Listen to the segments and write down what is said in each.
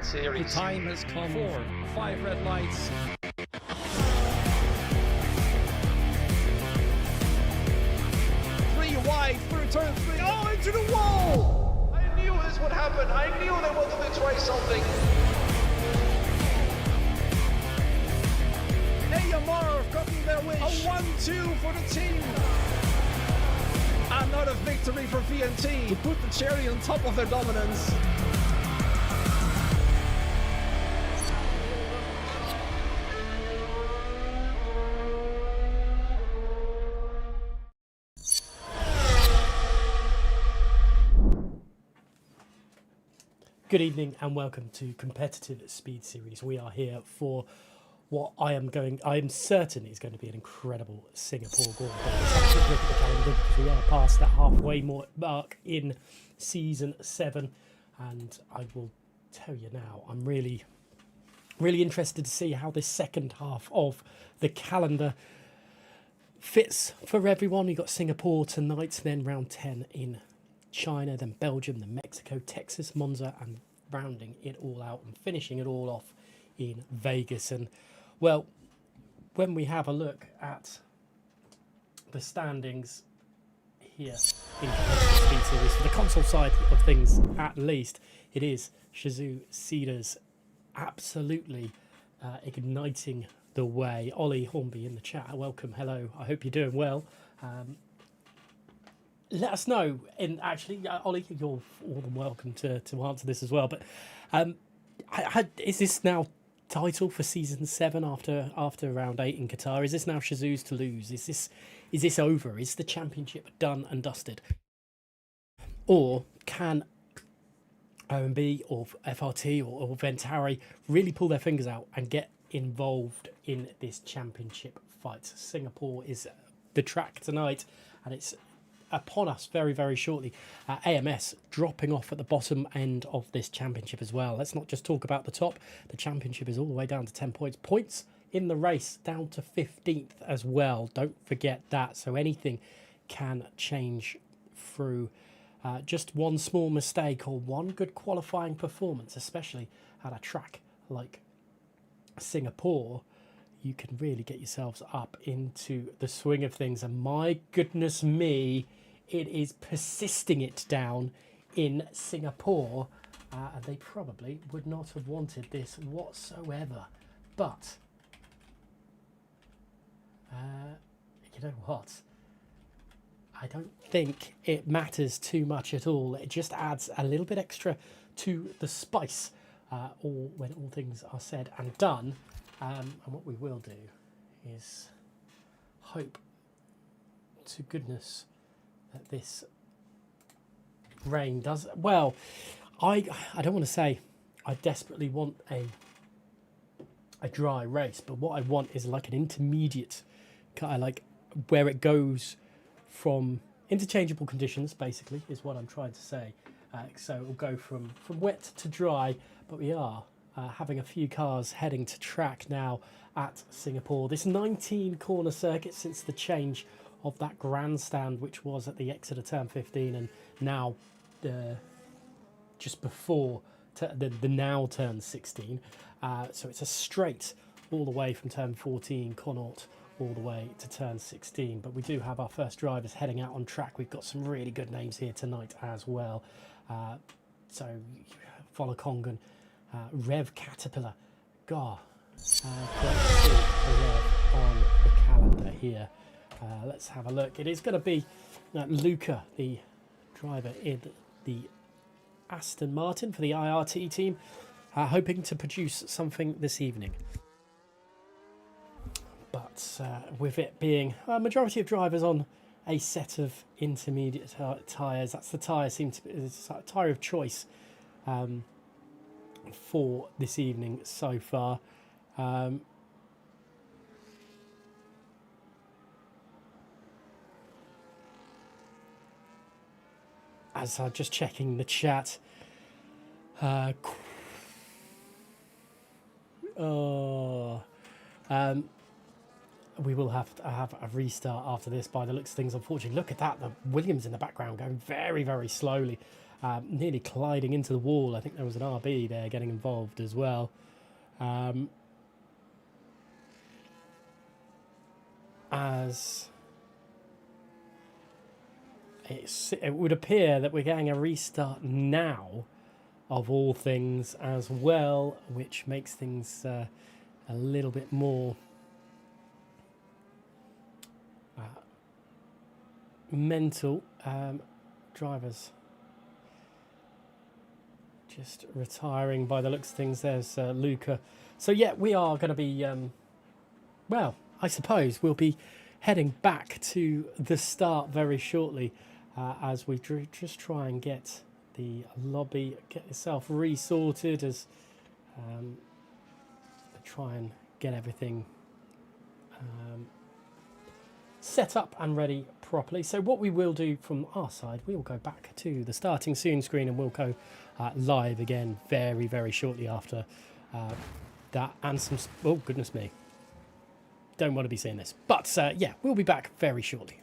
Series. The time has come. 4, 5 red lights. 3 wide through turn 3. Oh, into the wall! I knew this would happen. I knew they wanted to try something. Yamara have gotten their wish. A 1-2 for the team. Another victory for VNT to put the cherry on top of their dominance. Good evening and welcome to Competitive Speed Series. We are here for what I am certain is going to be an incredible Singapore Grand Prix. Let's have a quick look at the calendar because we are past that halfway mark in Season 7. And I will tell you now, I'm really interested to see how this second half of the calendar fits for everyone. We've got Singapore tonight, then round 10 in China, then Belgium, then Mexico, Texas, Monza, and rounding it all out and finishing it all off in Vegas. And well, when we have a look at the standings here in Competitive Speed Series, for the console side of things at least, it is Shazoo Cedars absolutely igniting the way. Ollie Hornby in the chat, welcome, hello, I hope you're doing well. Let us know, and actually, Ollie, you're more than welcome to answer this as well. But is this now title for Season 7 after round 8 in Qatar? Is this now Shazoo's to lose? Is this over? Is the championship done and dusted? Or can OMB or FRT or Ventari really pull their fingers out and get involved in this championship fight? Singapore is the track tonight, and it's upon us very shortly. AMS dropping off at the bottom end of this championship as well. Let's not just talk about the top. The championship is all the way down to 10 points. Points in the race down to 15th as well. Don't forget that. So anything can change through just one small mistake or one good qualifying performance, especially at a track like Singapore. You can really get yourselves up into the swing of things. And my goodness me, it is persisting it down in Singapore. And they probably would not have wanted this whatsoever. But, you know what? I don't think it matters too much at all. It just adds a little bit extra to the spice when all things are said and done. And what we will do is hope to goodness that this rain does well. I don't want to say I desperately want a dry race, but what I want is like an intermediate kind of like where it goes from interchangeable conditions, basically, is what I'm trying to say. So it will go from wet to dry, but we are having a few cars heading to track now at Singapore. This 19 corner circuit since the change of that grandstand, which was at the exit of turn 15, and now just before the now turn 16. So it's a straight all the way from turn 14, Connaught, all the way to turn 16. But we do have our first drivers heading out on track. We've got some really good names here tonight as well. So Volakongan, Rev Caterpillar, great to see the Rev on the calendar here. Let's have a look. It is going to be Luca, the driver in the Aston Martin for the IRT team, hoping to produce something this evening. But with it being a majority of drivers on a set of intermediate tyres, that's the tyre tyre of choice for this evening so far. As I'm just checking the chat, we will have to have a restart after this by the looks of things. Unfortunately, look at that. The Williams in the background going very, very slowly, nearly colliding into the wall. I think there was an RB there getting involved as well. As it would appear that we're getting a restart now, of all things as well, which makes things a little bit more mental. Drivers just retiring by the looks of things. There's Luca. So yeah, we are going to be well, I suppose we'll be heading back to the start very shortly, as we just try and get the lobby, get yourself resorted, as try and get everything set up and ready properly. So what we will do from our side, we will go back to the starting soon screen, and we'll go live again very, very shortly after that. And some, oh goodness me, don't want to be seeing this, but yeah, we'll be back very shortly.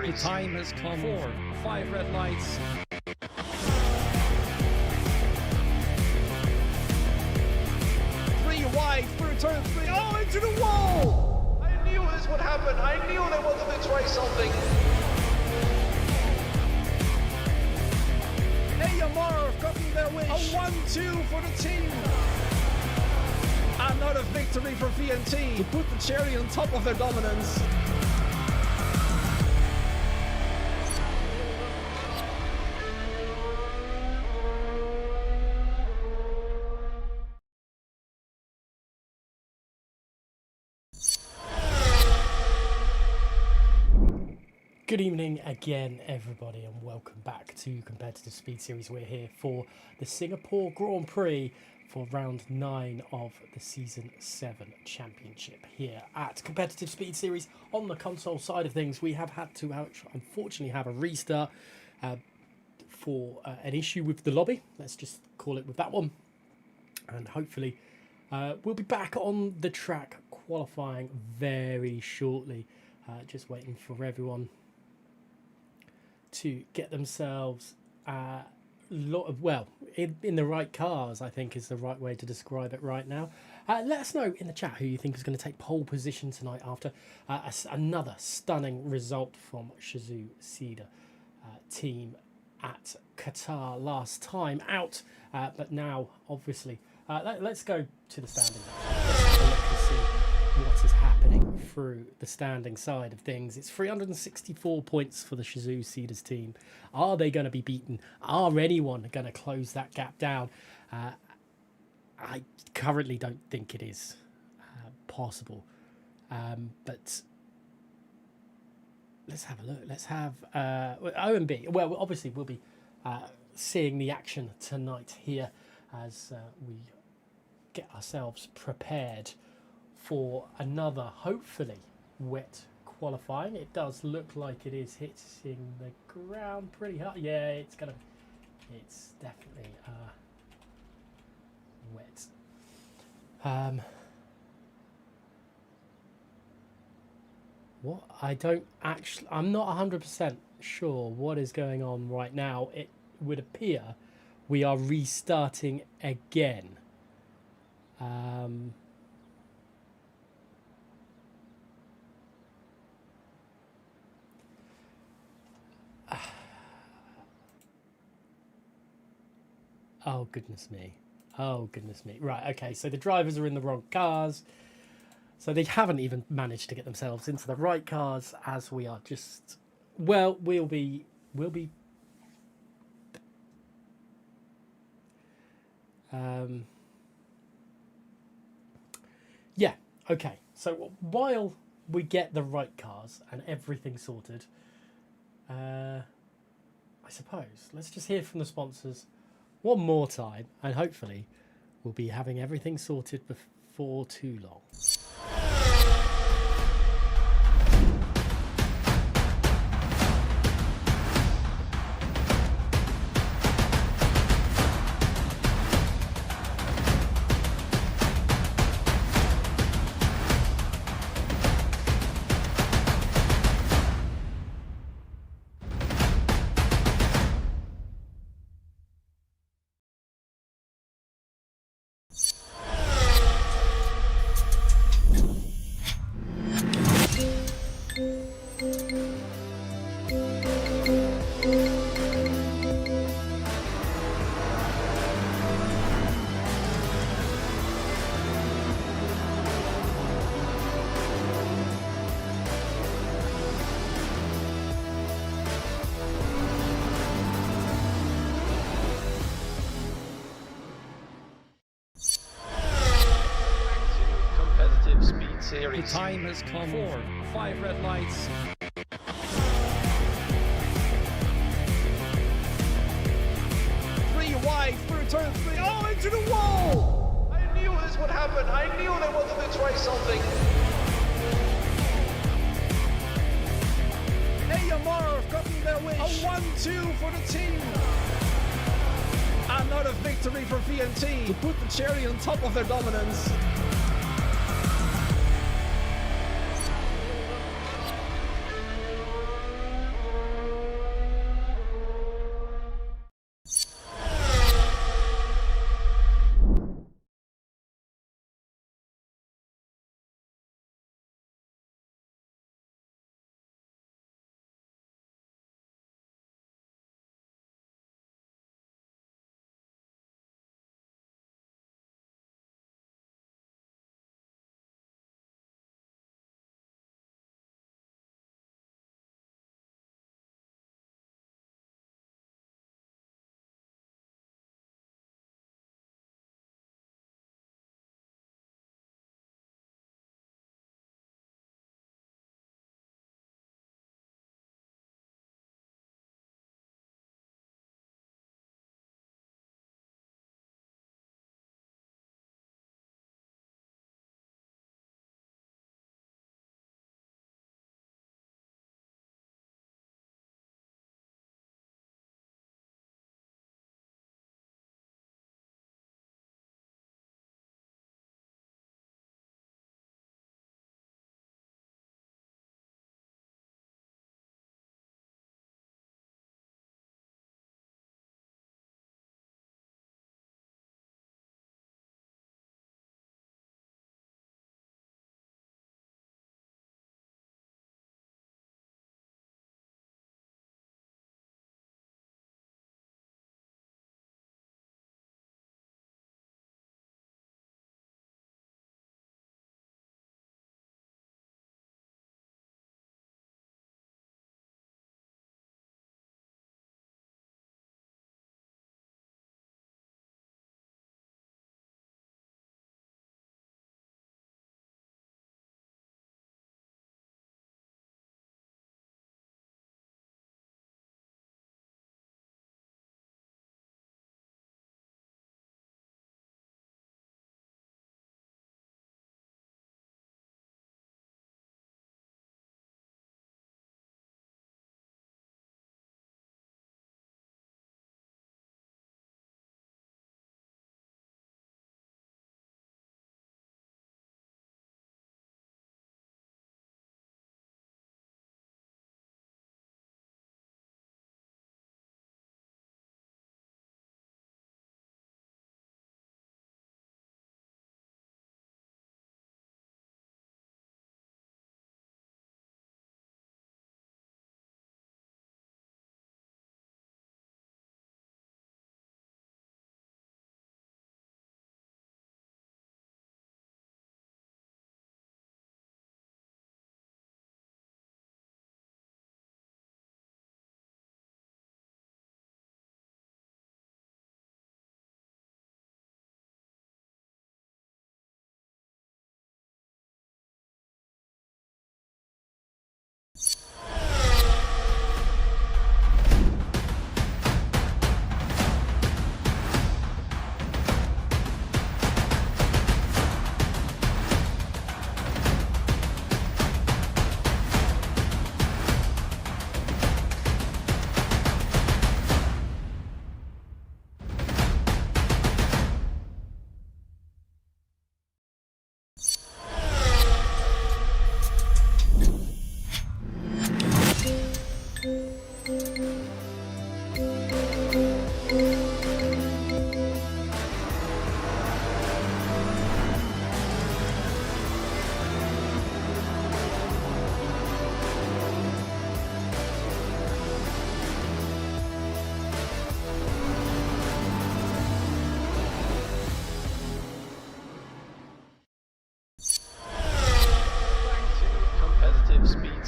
Series. The time has come for 5 red lights. Three wide through turn 3. Oh, into the wall! I knew this would happen. I knew they wanted to try something. Yamara have gotten their wish. A 1-2 for the team. Another victory for VNT to put the cherry on top of their dominance. Good evening again, everybody, and welcome back to Competitive Speed Series. We're here for the Singapore Grand Prix for round 9 of the Season 7 Championship here at Competitive Speed Series. On the console side of things, we have had to unfortunately have a restart for an issue with the lobby. Let's just call it with that one. And hopefully we'll be back on the track qualifying very shortly. Just waiting for everyone to get themselves in the right cars, I think is the right way to describe it right now. Let us know in the chat who you think is going to take pole position tonight after another stunning result from Shazoo Cedar team at Qatar last time out, but now obviously let's go to the standings. Let's have a look and see what is happening through the standing side of things. It's 364 points for the Shazoo Cedars team. Are they going to be beaten? Are anyone going to close that gap down? I currently don't think it is possible. But let's have a look. Let's have OMB. Well, obviously we'll be seeing the action tonight here as we get ourselves prepared for another, hopefully, wet qualifying. It does look like it is hitting the ground pretty hard. Yeah, it's definitely wet. What? I'm not 100% sure what is going on right now. It would appear we are restarting again. Oh, goodness me. Oh, goodness me. Right, okay, so the drivers are in the wrong cars. So they haven't even managed to get themselves into the right cars as we are just... Well, we'll be... Yeah, okay. So while we get the right cars and everything sorted, I suppose, let's just hear from the sponsors one more time, and hopefully we'll be having everything sorted before too long. The time has come for 5 red lights. Three wide through turn 3. Oh, into the wall! I knew this would happen. I knew they wanted to try something. Yamara have gotten their wish. A 1-2 for the team. Another victory for VNT to put the cherry on top of their dominance.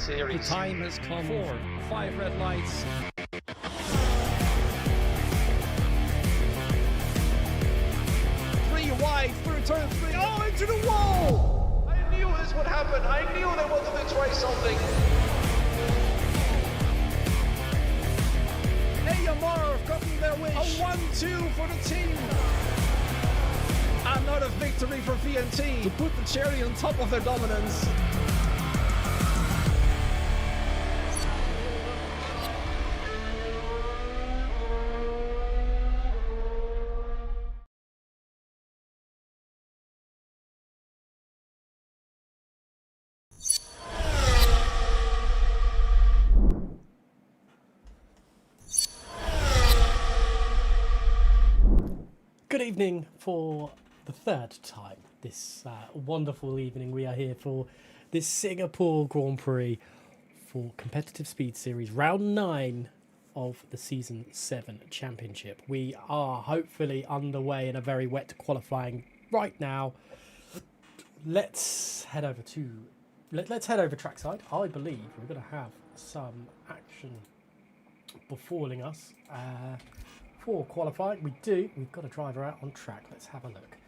series. The time has come for 5 red lights. Three wide through turn 3. Oh, into the wall! I knew this would happen. I knew they wanted to try something. AMR have gotten their wish. A 1-2 for the team. Another victory for VNT to put the cherry on top of their dominance. Good evening for the third time this wonderful evening. We are here for this Singapore Grand Prix for Competitive Speed Series, round 9 of the Season 7 Championship. We are hopefully underway in a very wet qualifying right now. Let's head over to let's head over trackside. I believe we're going to have some action befalling us. For qualifying, we've got a driver out on track. Let's have a look.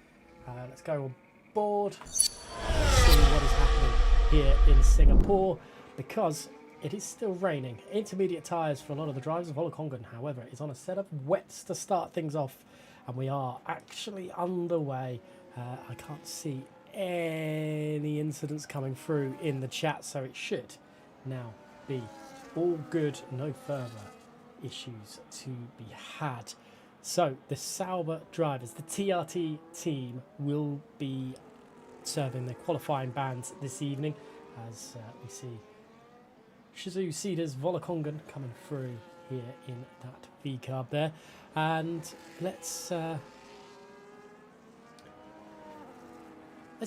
Let's go on board. Let's see what is happening here in Singapore, because it is still raining. Intermediate tyres for a lot of the drivers. Volokongan, however, is on a set of wets to start things off, and we are actually underway. I can't see any incidents coming through in the chat, so it should now be all good. No further issues to be had. So the Sauber drivers, the TRT team, will be serving their qualifying bans this evening, as we see Shizu Cedars Volokongan coming through here in that V-carb there. And let's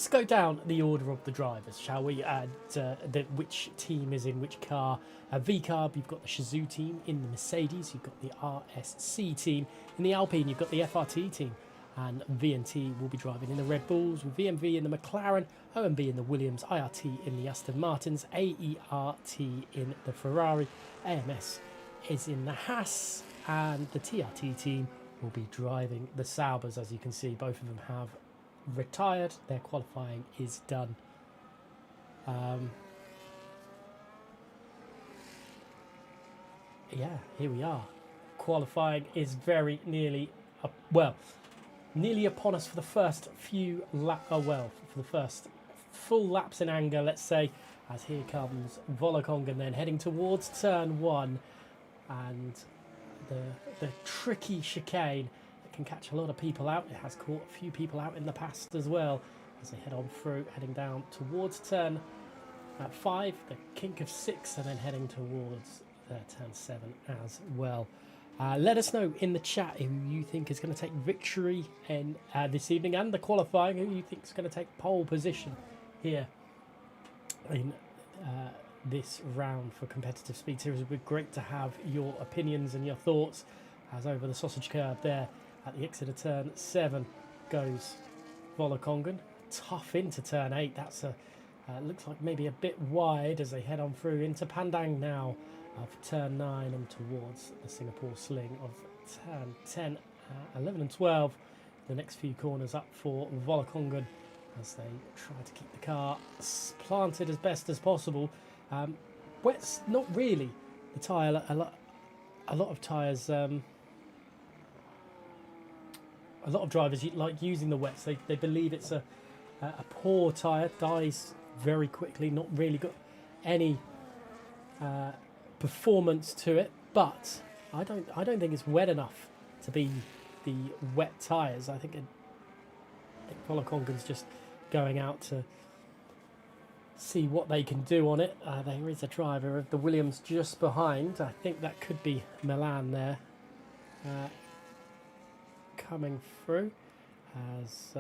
go down the order of the drivers, shall we? Which team is in which car. V-carb, you've got the Shizu team. In the Mercedes, you've got the RSC team. In the Alpine, you've got the FRT team. And VNT will be driving in the Red Bulls, with VMV in the McLaren, OMB in the Williams, IRT in the Aston Martins, AERT in the Ferrari, AMS is in the Haas, and the TRT team will be driving the Saubers. As you can see, both of them have retired. Their qualifying is done. Yeah, here we are. Qualifying is very nearly nearly upon us for the first few for the first full laps in anger, let's say, as here comes Volokongan then heading towards turn 1, and the tricky chicane can catch a lot of people out. It has caught a few people out in the past as well, as they head on through, heading down towards turn 5, the kink of 6, and then heading towards turn 7 as well. Let us know in the chat who you think is going to take victory in this evening, and the qualifying, who you think is going to take pole position here in this round for Competitive Speed Series. It would be great to have your opinions and your thoughts, as over the sausage curve there at the exit of turn 7 goes Volokongan. Tough into turn 8. That's looks like maybe a bit wide as they head on through into Pandang now of turn 9 and towards the Singapore Sling of turn 10, 11 and 12. The next few corners up for Volokongan as they try to keep the car planted as best as possible. Wet's not really the tyre. A lot of tyres. A lot of drivers like using the wets. They believe it's a poor tyre, dies very quickly, not really got any performance to it. But I don't think it's wet enough to be the wet tyres. I think Volokongan's just going out to see what they can do on it. There is a driver of the Williams just behind. I think that could be Milan there. Coming through as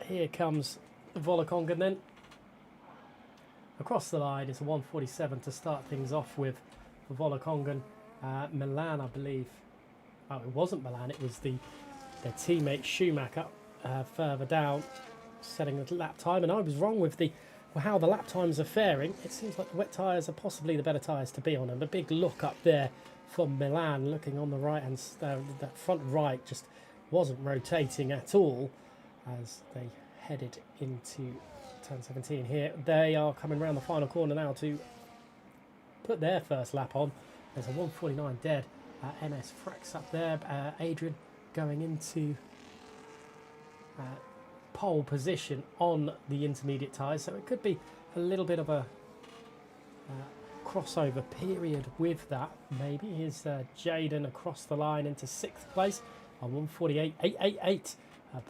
here comes Volokongan then across the line. It's a 147 to start things off with for Volokongan. Milan, I believe. Oh, it wasn't Milan, it was their teammate Schumacher further down, setting the lap time, and I was wrong with the how the lap times are faring, it seems like the wet tyres are possibly the better tyres to be on. And a big look up there from Milan, looking on the right hand, that front right just wasn't rotating at all as they headed into turn 17 here. They are coming around the final corner now to put their first lap on. There's a 1:49 dead. MS Frex up there. Adrian going into pole position on the intermediate tyres, so it could be a little bit of a crossover period with that. Maybe here's Jaden across the line into 6th place on 1:48.888.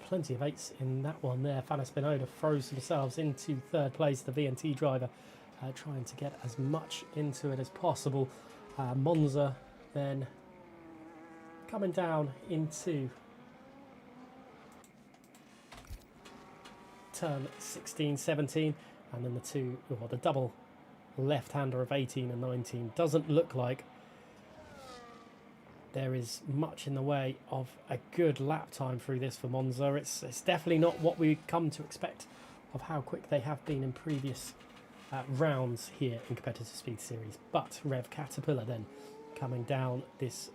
Plenty of 8s in that one there. Fana Spinoda throws themselves into 3rd place. The VNT driver trying to get as much into it as possible. Monza then coming down into turn 16, 17, and then the double left-hander of 18 and 19. Doesn't look like there is much in the way of a good lap time through this for Monza. It's definitely not what we come to expect of how quick they have been in previous rounds here in Competitive Speed Series. But Rev Caterpillar then coming down this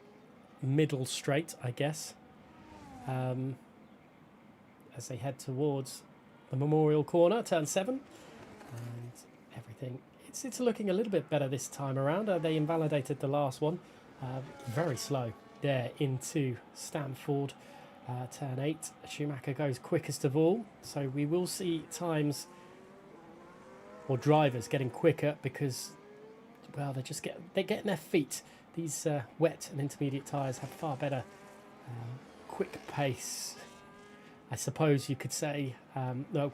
middle straight, I guess, as they head towards the Memorial Corner, turn 7, and everything. It's looking a little bit better this time around. They invalidated the last one. Very slow there into Stamford, turn 8. Schumacher goes quickest of all, so we will see times or drivers getting quicker because, well, they're getting their feet. These wet and intermediate tyres have far better quick pace, I suppose you could say. No,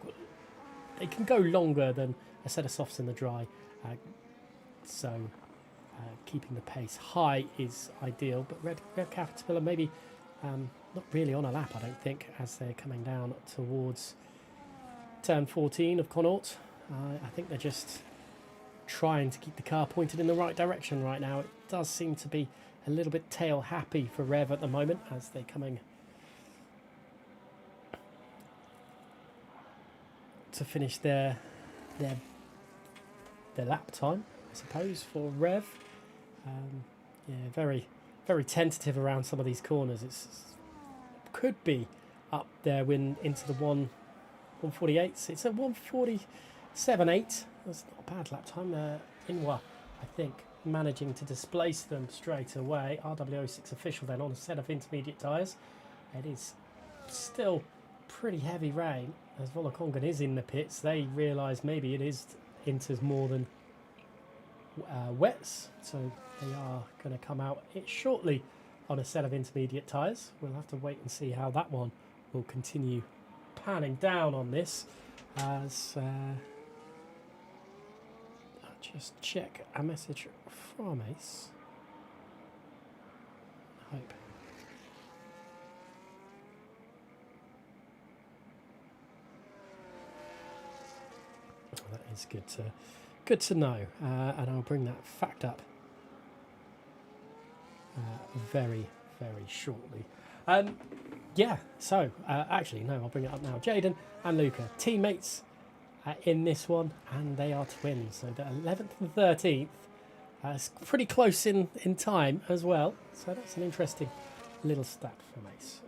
they can go longer than a set of softs in the dry, so keeping the pace high is ideal. But Red Caterpillar maybe not really on a lap, I don't think, as they're coming down towards turn 14 of Connaught. I think they're just trying to keep the car pointed in the right direction right now. It does seem to be a little bit tail happy for Rev at the moment as they're coming to finish their lap time, I suppose, for Rev. Yeah, very, very tentative around some of these corners. It could be up there into the 1:48. It's a 1:47.8. That's not a bad lap time. Inwa, I think, managing to displace them straight away. RW06 official then on a set of intermediate tyres. It is still pretty heavy rain as Volakongan is in the pits. They realise maybe it is inters more than wets, so they are going to come out shortly on a set of intermediate tyres. We'll have to wait and see how that one will continue panning down on this, as I'll just check a message from Ace. Hope. Oh, that is good to know, and I'll bring that fact up very, very shortly. Yeah, so actually, no, I'll bring it up now. Jaden and Luca, teammates in this one, and they are twins. So the 11th and 13th, it's pretty close in time as well. So that's an interesting little stat for Mace.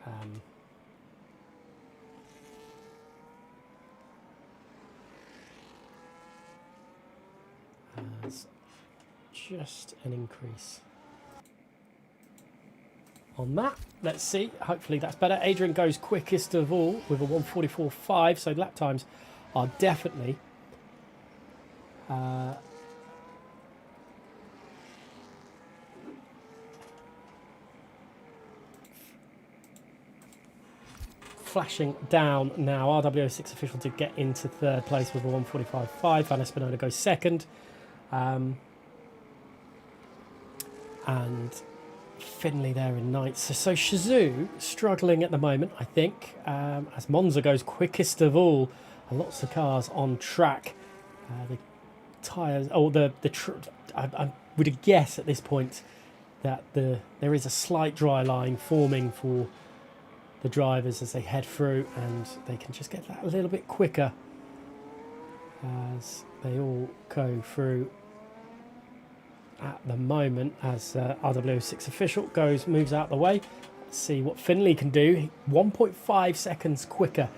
As just an increase on that. Let's see. Hopefully that's better. Adrian goes quickest of all with a 1:44.5. So lap times are definitely flashing down now. RW06 official to get into 3rd place with a 1:45.5. Van Espinola goes 2nd. And Finley there in 9th. So Shazoo struggling at the moment, I think, as Monza goes quickest of all. Lots of cars on track. The tyres, I would guess at this point that there is a slight dry line forming for the drivers as they head through, and they can just get that a little bit quicker as they all go through at the moment as RW6 official moves out the way. Let's see what Finley can do. 1.5 seconds quicker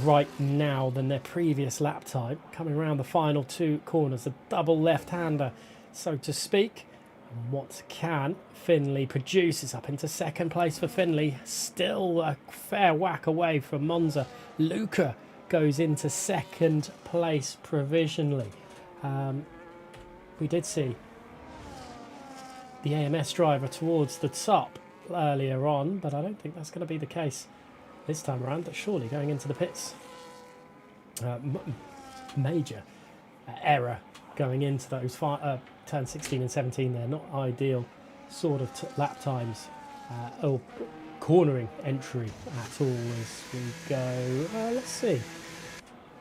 right now than their previous lap time. Coming around the final 2 corners, a double left-hander, so to speak. And what can Finley produce is up into second place for Finley. Still a fair whack away from Monza. Luca goes into second place provisionally. We did see the AMS driver towards the top earlier on, but I don't think that's going to be the case this time around. But surely going into the pits, major error going into those turn 16 and 17 there. Not ideal sort of lap times or cornering entry at all as we go. Let's see.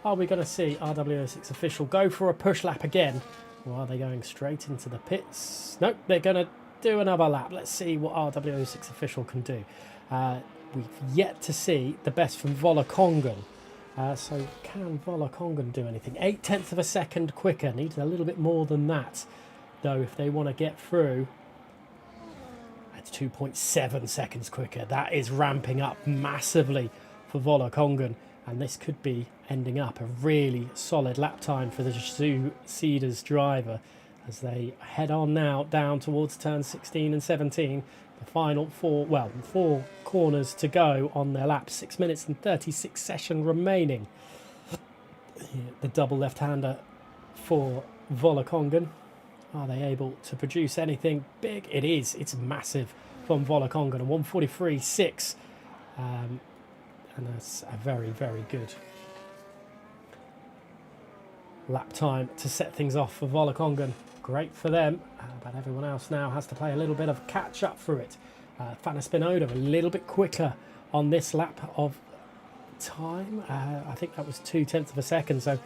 Are we going to see RW6 official go for a push lap again? Or are they going straight into the pits? Nope, they're going to do another lap. Let's see what RW6 official can do. We've yet to see the best from Volakongan. So can Volakongan do anything? 0.8 of a second quicker. Needs a little bit more than that, though, if they want to get through. That's 2.7 seconds quicker. That is ramping up massively for Volakongan. And this could be ending up a really solid lap time for the Cedars driver as they head on now down towards turn 16 and 17. The final 4 corners to go on their lap. 6 minutes and 36 seconds remaining. The double left-hander for Volakongan. Are they able to produce anything big? It is. It's massive from Volakongan. A 1:43.6. And that's a very, very good lap time to set things off for Volakongan. Great for them, but everyone else now has to play a little bit of catch up for it. Fana Spinoda a little bit quicker on this lap of time. I think that was 0.2 of a second. So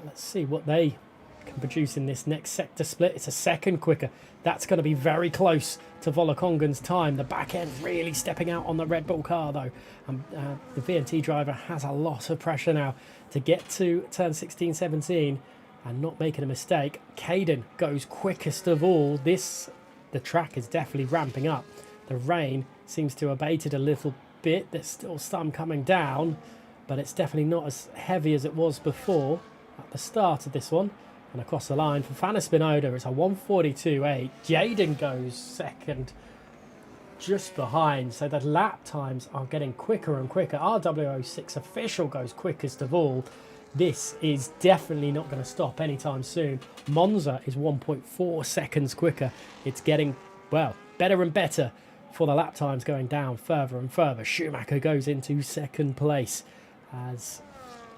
let's see what they can produce in this next sector split. It's a second quicker. That's going to be very close to Volakongan's time. The back end really stepping out on the Red Bull car though. The VNT driver has a lot of pressure now to get to turn 16, 17 and not making a mistake. Caden goes quickest of all. The track is definitely ramping up. The rain seems to have abated a little bit. There's still some coming down, but it's definitely not as heavy as it was before at the start of this one. And across the line for Fana Spinoda, it's a 1:42.8. Jaden goes second just behind. So the lap times are getting quicker and quicker. RW06 official goes quickest of all. This is definitely not going to stop anytime soon. Monza is 1.4 seconds quicker. It's getting, well, better and better for the lap times going down further and further. Schumacher goes into second place as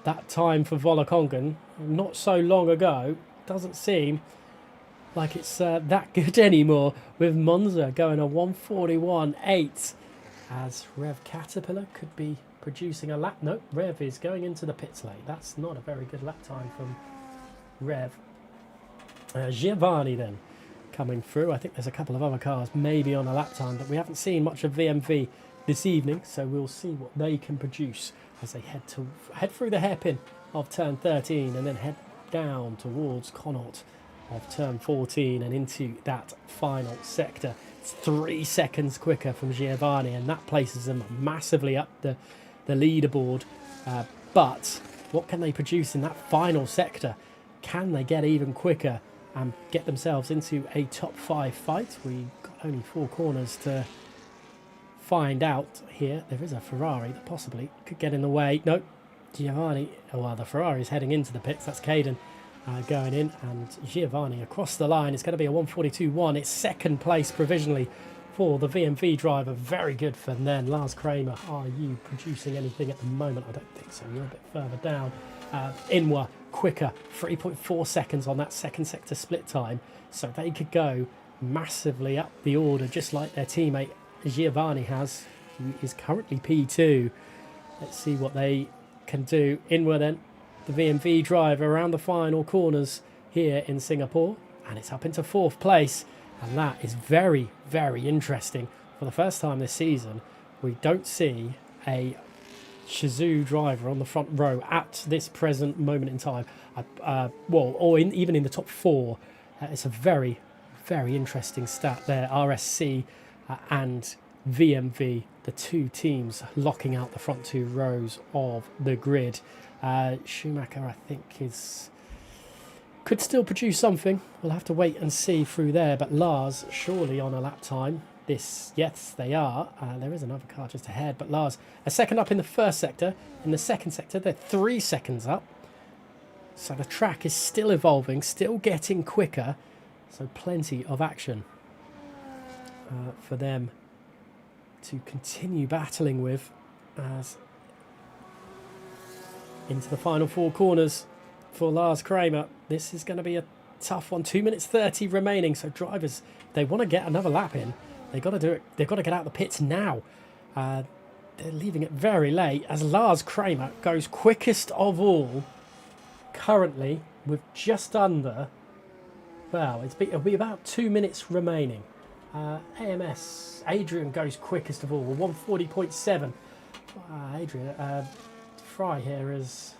that time for Volakongan, not so long ago, doesn't seem like it's that good anymore, with Monza going a 1:41.8 as Rev Caterpillar could be producing a lap. No, Rev is going into the pits lane. That's not a very good lap time from Rev. Giovanni then coming through. I think there's a couple of other cars maybe on a lap time, but we haven't seen much of VMV this evening, so we'll see what they can produce as they head through the hairpin of turn 13 and then head down towards Connaught of turn 14 and into that final sector. It's 3 seconds quicker from Giovanni, and that places them massively up the leaderboard. But what can they produce in that final sector? Can they get even quicker and get themselves into a top 5 fight? We got only 4 corners to find out here. There is a Ferrari that possibly could get in the way. Nope, Giovanni, well, the Ferrari is heading into the pits. That's Caden going in, and Giovanni across the line. It's going to be a 1:42.1. It's second place provisionally for the VMV driver. Very good for them. Lars Kramer, are you producing anything at the moment? I don't think so. You're a bit further down. Inwa quicker, 3.4 seconds on that second sector split time. So they could go massively up the order, just like their teammate Giovanni has, who is currently P2. Let's see what they can do. Inwa then, the VMV driver around the final corners here in Singapore, and it's up into 4th place, and that is very, very interesting. For the first time this season, we don't see a Shizou driver on the front row at this present moment in time. Even in the top 4. It's a very, very interesting stat there. RSC and VMV, the 2 teams locking out the front 2 rows of the grid. Schumacher, I think, could still produce something. We'll have to wait and see through there. But Lars, surely on a lap time. Yes, they are. There is another car just ahead. But Lars, a second up in the first sector. In the second sector, they're 3 seconds up. So the track is still evolving, still getting quicker. So plenty of action for them to continue battling with as into the final 4 corners for Lars Kramer. This is going to be a tough one. 2 minutes 30 remaining. So drivers, they want to get another lap in. They've got to do it. They've got to get out of the pits now. They're leaving it very late as Lars Kramer goes quickest of all currently with just under, well, it'll be about 2 minutes remaining. AMS, Adrian goes quickest of all with 140.7. Adrian, Fry here is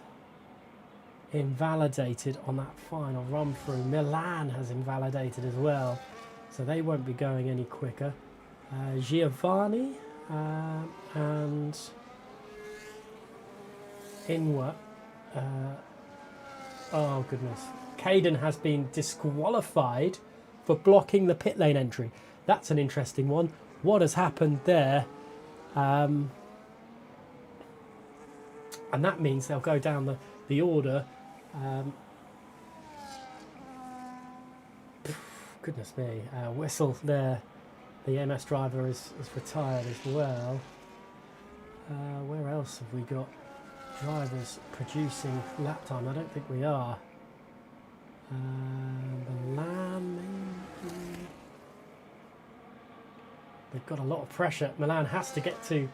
invalidated on that final run through. Milan has invalidated as well, so they won't be going any quicker. Giovanni and Inwa. Oh goodness. Caden has been disqualified for blocking the pit lane entry. That's an interesting one. What has happened there? And that means they'll go down the order. Goodness me. Whistle there. The MS driver is retired as well. Where else have we got drivers producing lap time? I don't think we are. Milan, maybe. They've got a lot of pressure. Milan has to get to...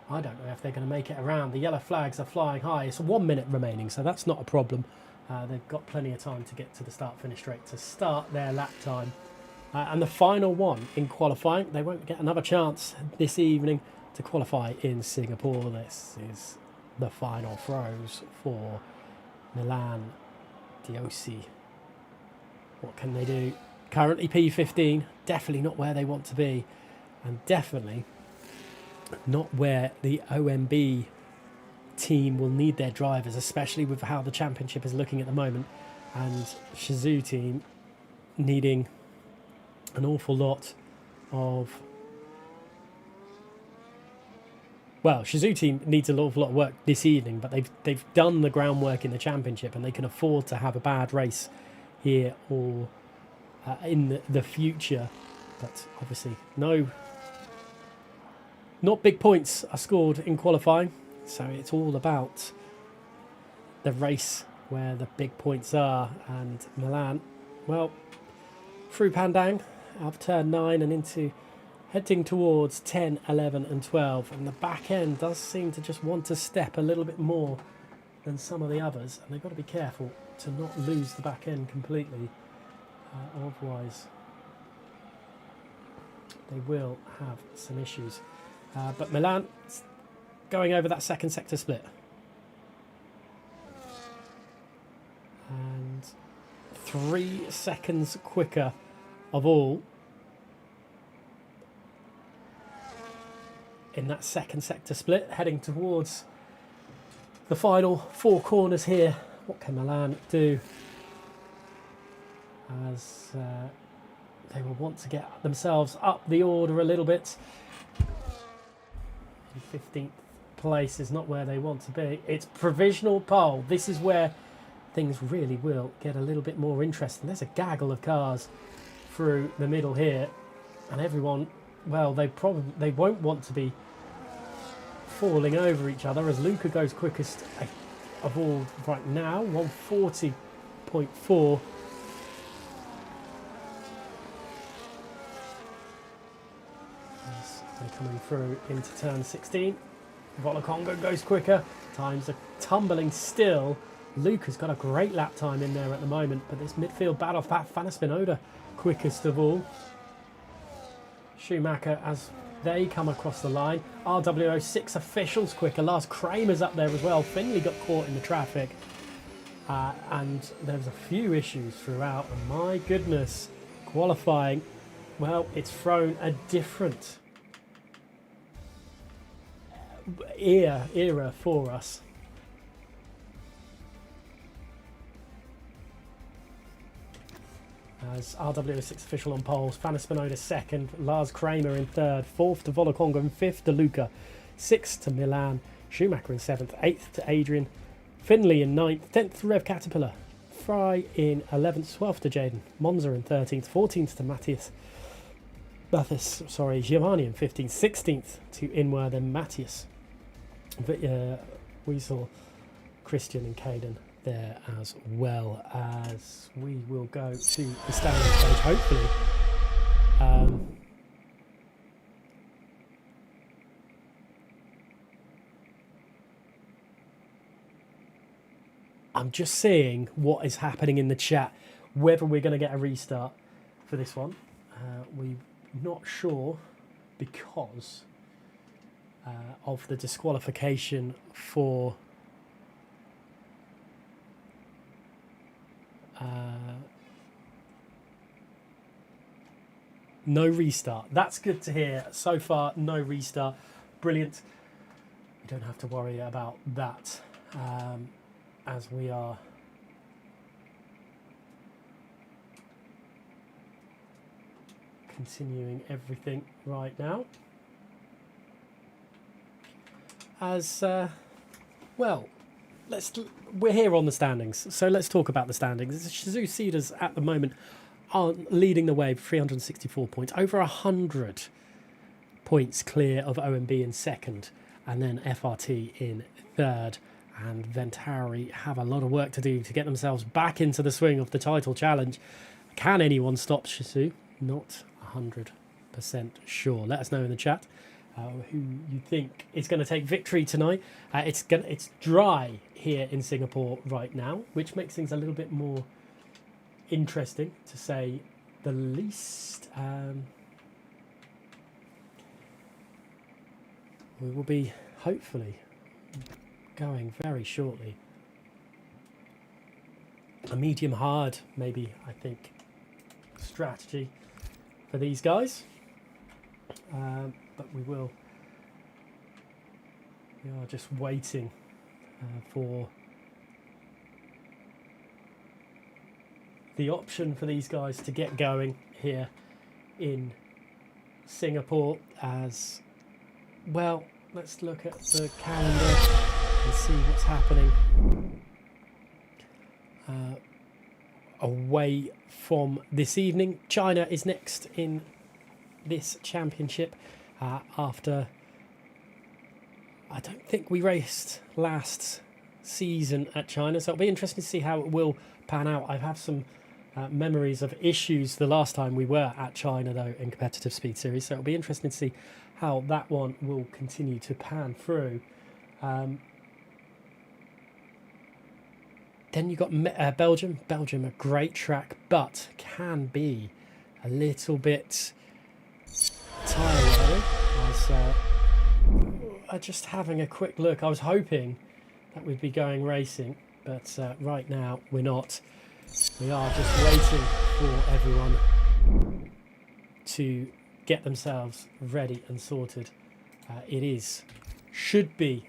I don't know if they're going to make it around. The yellow flags are flying high. It's 1 minute remaining, so that's not a problem. They've got plenty of time to get to the start-finish straight to start their lap time. And the final one in qualifying, they won't get another chance this evening to qualify in Singapore. This is the final throws for Milan DOC. What can they do? Currently P15, definitely not where they want to be, and definitely not where the OMB team will need their drivers, especially with how the championship is looking at the moment, and Shizou team needing an awful lot of... Well, Shizou team needs an awful lot of work this evening, but they've done the groundwork in the championship, and they can afford to have a bad race here or in the future. But obviously, not big points are scored in qualifying, so it's all about the race where the big points are. And Milan, well, through Pandang, out of turn 9 and heading towards 10, 11 and 12, and the back end does seem to just want to step a little bit more than some of the others, and they've got to be careful to not lose the back end completely, otherwise they will have some issues. But Milan going over that second sector split, and 3 seconds quicker of all in that second sector split, heading towards the final 4 corners here. What can Milan do? As they will want to get themselves up the order a little bit. 15th place is not where they want to be. It's provisional pole. This is where things really will get a little bit more interesting. There's a gaggle of cars through the middle here, and everyone, well, they won't want to be falling over each other as Luca goes quickest of all right now, 140.4. They're coming through into turn 16. Volacongo goes quicker. Times are tumbling still. Luca's got a great lap time in there at the moment, but this midfield battle, Fana Spinoda quickest of all. Schumacher, as They come across the line. RWO6 officials quicker. Lars Kramer's up there as well. Finley got caught in the traffic. And there's a few issues throughout. And my goodness, qualifying, well, it's thrown a different era for us. As RWO6 official on poles, Fanna Spinoda second, Lars Kramer in third, fourth to Volokonga and fifth to Luca, sixth to Milan, Schumacher in seventh, eighth to Adrian, Finley in ninth, 10th to Rev Caterpillar, Fry in 11th, 12th to Jaden, Monza in 13th, 14th to Giovanni in 15th, 16th to Inward and Matthias. Weasel, Christian and Caden there, as well as we will go to the standing stage, hopefully. I'm just seeing what is happening in the chat, whether we're going to get a restart for this one. We're not sure because of the disqualification for no restart. That's good to hear. So far, no restart. Brilliant. You don't have to worry about that, as we are continuing everything right now. As well, we're here on the standings, so let's talk about the standings. Shizou Cedars at the moment are leading the way with 364 points, over 100 points clear of OMB in second, and then FRT in third. And Ventari have a lot of work to do to get themselves back into the swing of the title challenge. Can anyone stop Shizou? Not 100% sure. Let us know in the chat who you think is going to take victory tonight. It's dry here in Singapore right now, which makes things a little bit more interesting, to say the least. We will be hopefully going very shortly. A medium hard, maybe, I think, strategy for these guys. But we are just waiting for the option for these guys to get going here in Singapore. As well, let's look at the calendar and see what's happening away from this evening. China is next in this championship after, I don't think we raced last season at China, so it'll be interesting to see how it will pan out. I have some memories of issues the last time we were at China, though, in competitive speed series, so it'll be interesting to see how that one will continue to pan through. Then you got Belgium. Belgium, a great track, but can be a little bit tiring. Just having a quick look, I was hoping that we'd be going racing, but right now we're not. We are just waiting for everyone to get themselves ready and sorted. Should be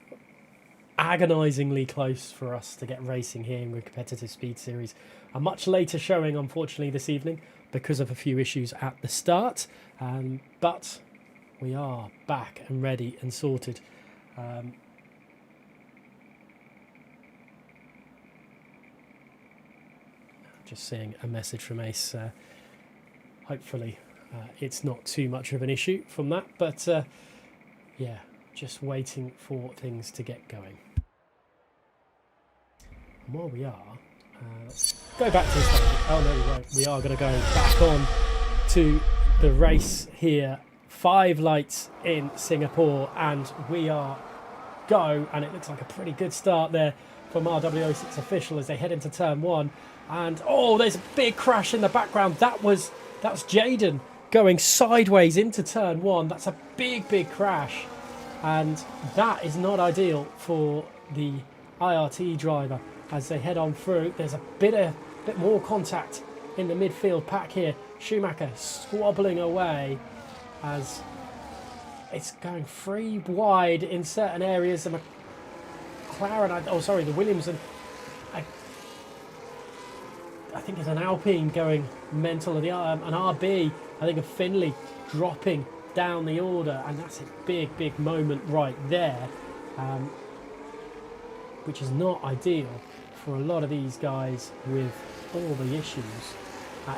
agonisingly close for us to get racing here in the competitive speed series. A much later showing, unfortunately, this evening because of a few issues at the start, but we are back and ready and sorted. Just seeing a message from Ace. Hopefully it's not too much of an issue from that, but yeah, just waiting for things to get going. And while we are, let's go back to the stage. Oh no, we won't. We are going to go back on to the race here. 5 lights in Singapore, and we are go, and it looks like a pretty good start there from RWO6 official as they head into turn 1. And oh, there's a big crash in the background. That was Jaden going sideways into turn 1. That's a big crash, and that is not ideal for the IRT driver as they head on through. There's a bit more contact in the midfield pack here. Schumacher squabbling away as it's going free wide in certain areas. The McLaren, the Williams, and I think there's an Alpine going mental, and an RB, I think, of Finley dropping down the order, and that's a big moment right there, which is not ideal for a lot of these guys with all the issues.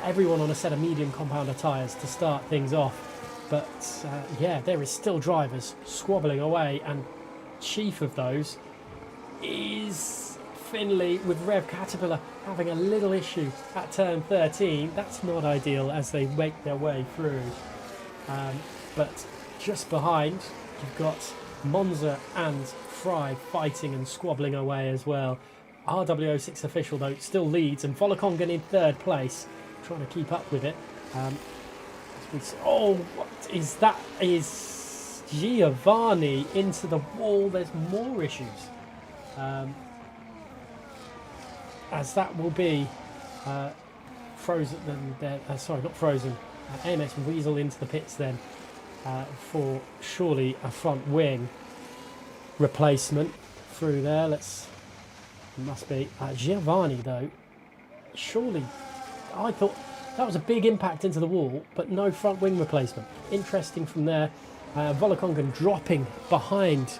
Everyone on a set of medium compounder tyres to start things off, but yeah, there is still drivers squabbling away, and chief of those is Finley with Rev Caterpillar having a little issue at turn 13. That's not ideal as they make their way through. But just behind, you've got Monza and Fry fighting and squabbling away as well. RW06 official, though, still leads, and Volokongan in third place, trying to keep up with it. What is that? Is Giovanni into the wall? There's more issues. As that will be frozen, not frozen. AMS weasel into the pits then for surely a front wing replacement through there. Must be Giovanni, though. Surely, I thought that was a big impact into the wall, but no front wing replacement. Interesting from there. Volokongan dropping behind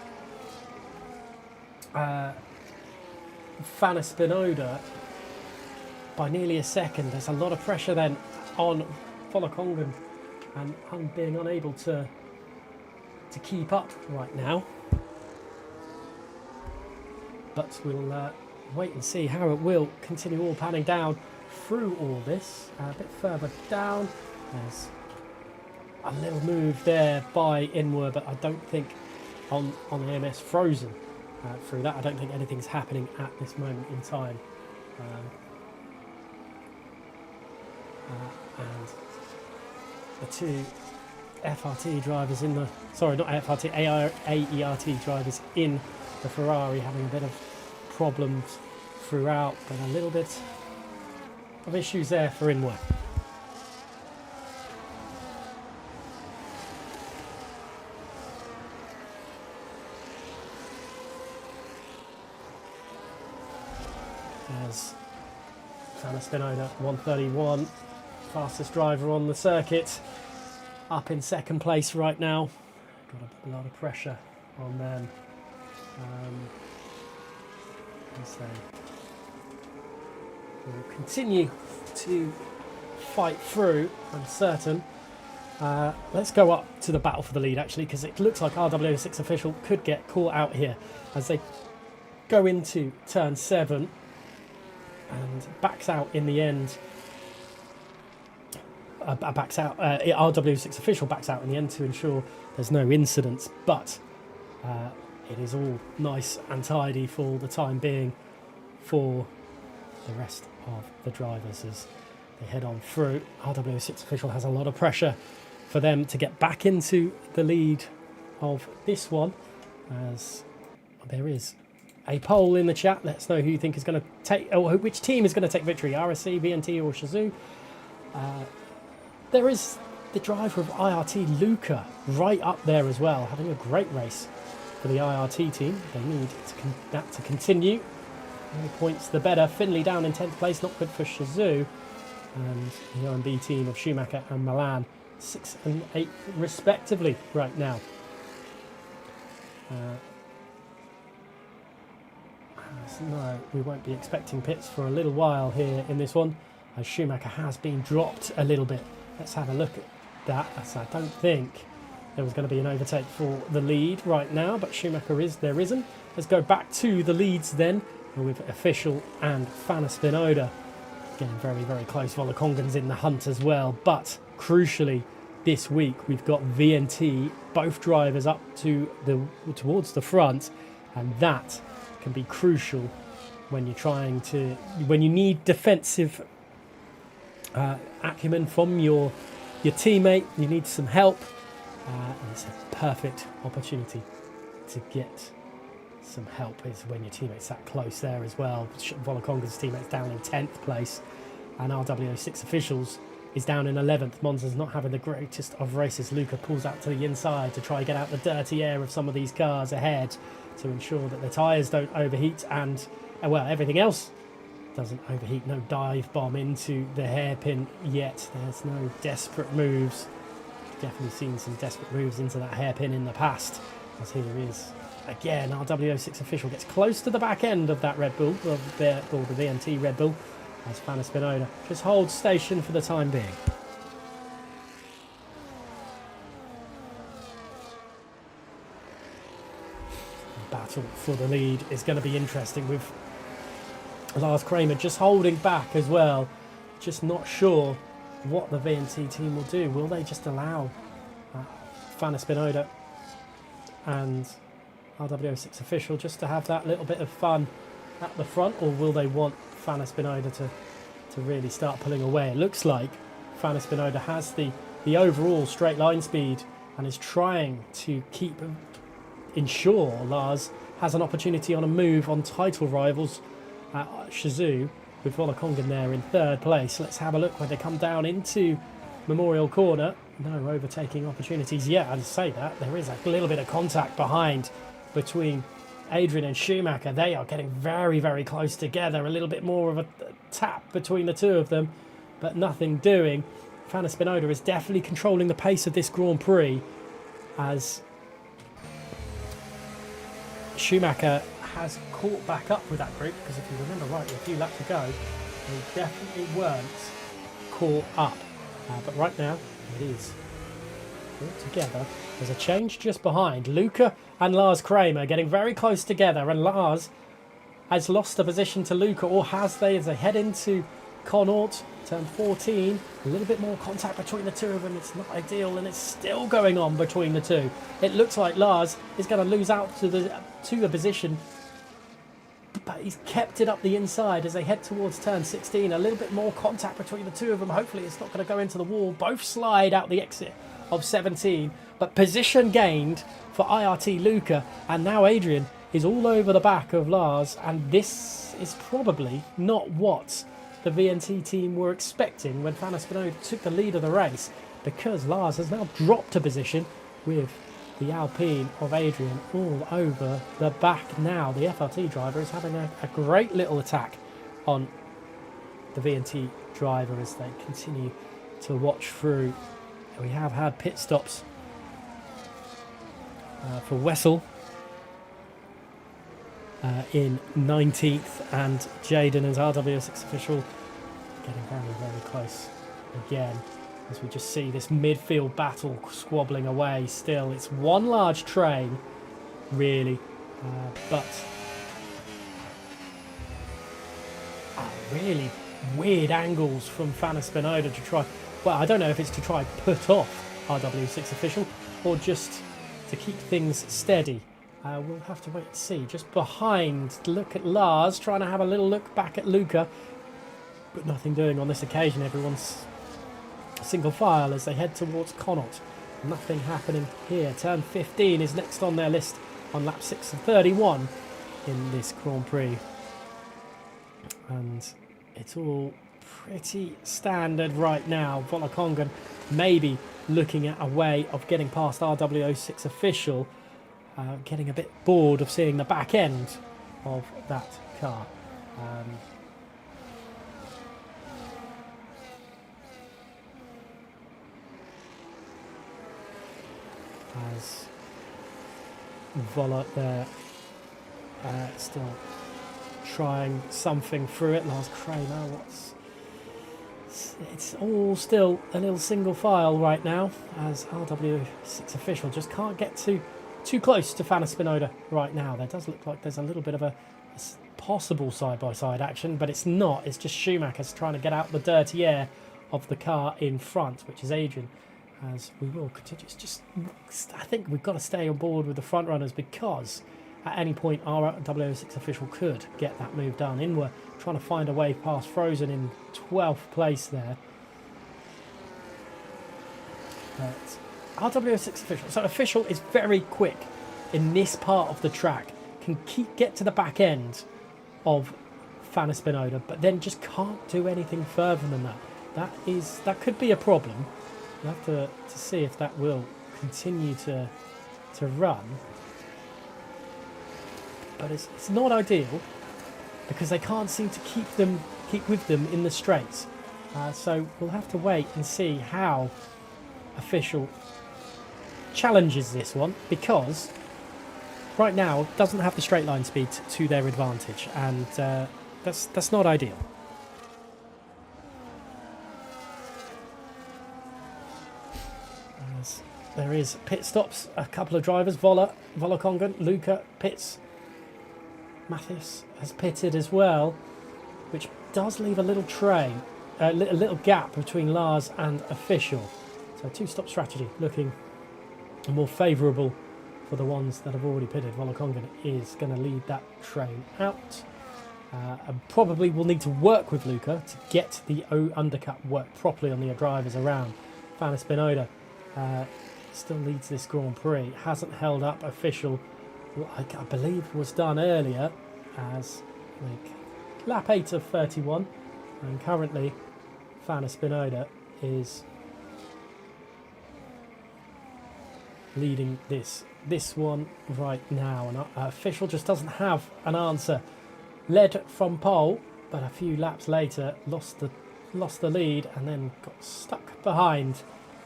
Fana Spinoda by nearly a second. There's a lot of pressure then on Volokongan, and I'm being unable to keep up right now. But we'll wait and see how it will continue all panning down through all this. A bit further down, there's a little move there by Inward, but I don't think on AMS frozen through that. I don't think anything's happening at this moment in time. And the two FRT drivers in the, sorry, not FRT, AERT drivers in the Ferrari having a bit of problems throughout, but a little bit of issues there for Inward. As Fana Spinoda, 131, fastest driver on the circuit, up in second place right now. Got a lot of pressure on them. As they will continue to fight through, I'm certain. Let's go up to the battle for the lead, actually, because it looks like RW06 official could get caught out here as they go into turn 7 and backs out in the end. RW6 official backs out in the end to ensure there's no incidents, but it is all nice and tidy for the time being for the rest of the drivers as they head on through. RW6 official has a lot of pressure for them to get back into the lead of this one, as there is a poll in the chat. Let us know who you think is going to take, or which team is going to take victory, RSC, VNT or Shazoo. There is the driver of IRT, Luca, right up there as well, having a great race for the IRT team. They need that to continue. The more points, the better. Finley down in 10th place, not good for Shazoo. And the OMB team of Schumacher and Milan, 6 and 8 respectively right now. No, we won't be expecting pits for a little while here in this one, as Schumacher has been dropped a little bit. Let's have a look at that. I don't think there was going to be an overtake for the lead right now, but Schumacher there isn't. Let's go back to the leads then, with Official and Fana Spinoda getting very close. Volokongan's in the hunt as well, but crucially this week we've got VNT, both drivers up towards the front, and that can be crucial when you need defensive acumen from your your teammate, you need some help, and it's a perfect opportunity to get some help is when your teammate's that close there as well. Volakonga's teammate's down in 10th place, and RWO6 Officials is down in 11th. Monza's not having the greatest of races. Luca pulls out to the inside to try and get out the dirty air of some of these cars ahead to ensure that the tyres don't overheat and, well, everything else doesn't overheat. No dive bomb into the hairpin yet. There's no desperate moves. Definitely seen some desperate moves into that hairpin in the past, as here is again RWO6 Official gets close to the back end of that Red Bull, of the VNT Red Bull, as Fana Spinoda just holds station for the time being. The battle for the lead is going to be interesting, with Lars Kramer just holding back as well. Just not sure what the VNT team will do. Will they just allow Fana Spinoda and RWO6 Official just to have that little bit of fun at the front, or will they want Fana Spinoda to really start pulling away? It looks like Fana Spinoda has the overall straight line speed and is trying to ensure Lars has an opportunity on a move on title rivals at Shizou, with Volakongan there in 3rd place. Let's have a look when they come down into Memorial Corner. No overtaking opportunities yet. I'd say that there is a little bit of contact behind between Adrian and Schumacher. They are getting very, very close together. A little bit more of a tap between the two of them, but nothing doing. Fana Spinoda is definitely controlling the pace of this Grand Prix, as Schumacher has caught back up with that group, because if you remember rightly, a few laps ago, they definitely weren't caught up. But right now, it is all together. There's a change just behind. Luca and Lars Kramer getting very close together, and Lars has lost the position to Luca, or has they, as they head into Connaught, turn 14. A little bit more contact between the two of them. It's not ideal, and it's still going on between the two. It looks like Lars is going to lose out to the position, but he's kept it up the inside as they head towards turn 16. A little bit more contact between the two of them. Hopefully it's not going to go into the wall. Both slide out the exit of 17, but position gained for IRT Luca, and now Adrian is all over the back of Lars, and this is probably not what the VNT team were expecting when Fana Spinoda took the lead of the race, because Lars has now dropped a position with the Alpine of Adrian all over the back now. The FRT driver is having a great little attack on the VNT driver as they continue to watch through. We have had pit stops for Wessel in 19th, and Jaden as RW6 Official getting very, very close again, as we just see this midfield battle squabbling away still. It's one large train, really, but really weird angles from Fana Spinoda to try, well, I don't know if it's to try and put off RW6 Official or just to keep things steady. We'll have to wait and see. Just behind, look at Lars, trying to have a little look back at Luca, but nothing doing on this occasion. Everyone's single file as they head towards Connaught. Nothing happening here. Turn 15 is next on their list on lap 6 of 31 in this Grand Prix. And it's all pretty standard right now. Volakongan maybe looking at a way of getting past RW06 Official, getting a bit bored of seeing the back end of that car. As Vola there still trying something through it. Lars Kramer, it's all still a little single file right now, as RW6 Official just can't get too close to Fana Spinoda right now. There does look like there's a little bit of a possible side-by-side action, but it's not. It's just Schumacher's trying to get out the dirty air of the car in front, which is Adrian. As we will continue, I think we've got to stay on board with the front runners, because at any point our W06 Official could get that move done. Inwer trying to find a way past Frozen in 12th place there. But RW6 official. So official is very quick in this part of the track. Can get to the back end of Fanna Spinoda, but then just can't do anything further than that. That could be a problem. We'll have to see if that will continue to run. But it's not ideal because they can't seem to keep with them in the straights. So we'll have to wait and see how official challenges this one, because right now doesn't have the straight line speed to their advantage, and that's not ideal. As there is pit stops, a couple of drivers, Volokongan, Luca pits. Mathis has pitted as well, which does leave a little a little gap between Lars and official. So two-stop strategy looking more favourable for the ones that have already pitted. Volokongan is going to lead that train out. And probably will need to work with Luca to get the undercut work properly on the drivers around. Fanna Spinoda still leads this Grand Prix. Hasn't held up official, I believe was done earlier, as like lap 8 of 31. And currently Fanna Spinoda is leading this one right now, and official just doesn't have an answer. Led from pole, but a few laps later lost the lead and then got stuck behind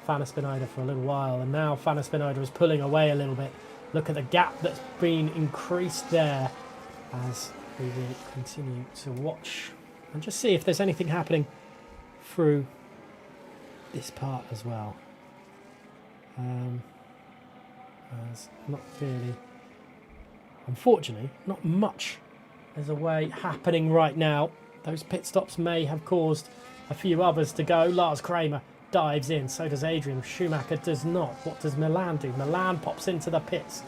Fanna Spinoda for a little while, and now Fanna Spinoda is pulling away a little bit. Look at the gap that's been increased there, as we will continue to watch and just see if there's anything happening through this part as well. As not really, unfortunately, not much is away happening right now. Those pit stops may have caused a few others to go. Lars Kramer dives in, so does Adrian. Schumacher does not. What does Milan do? Milan pops into the pits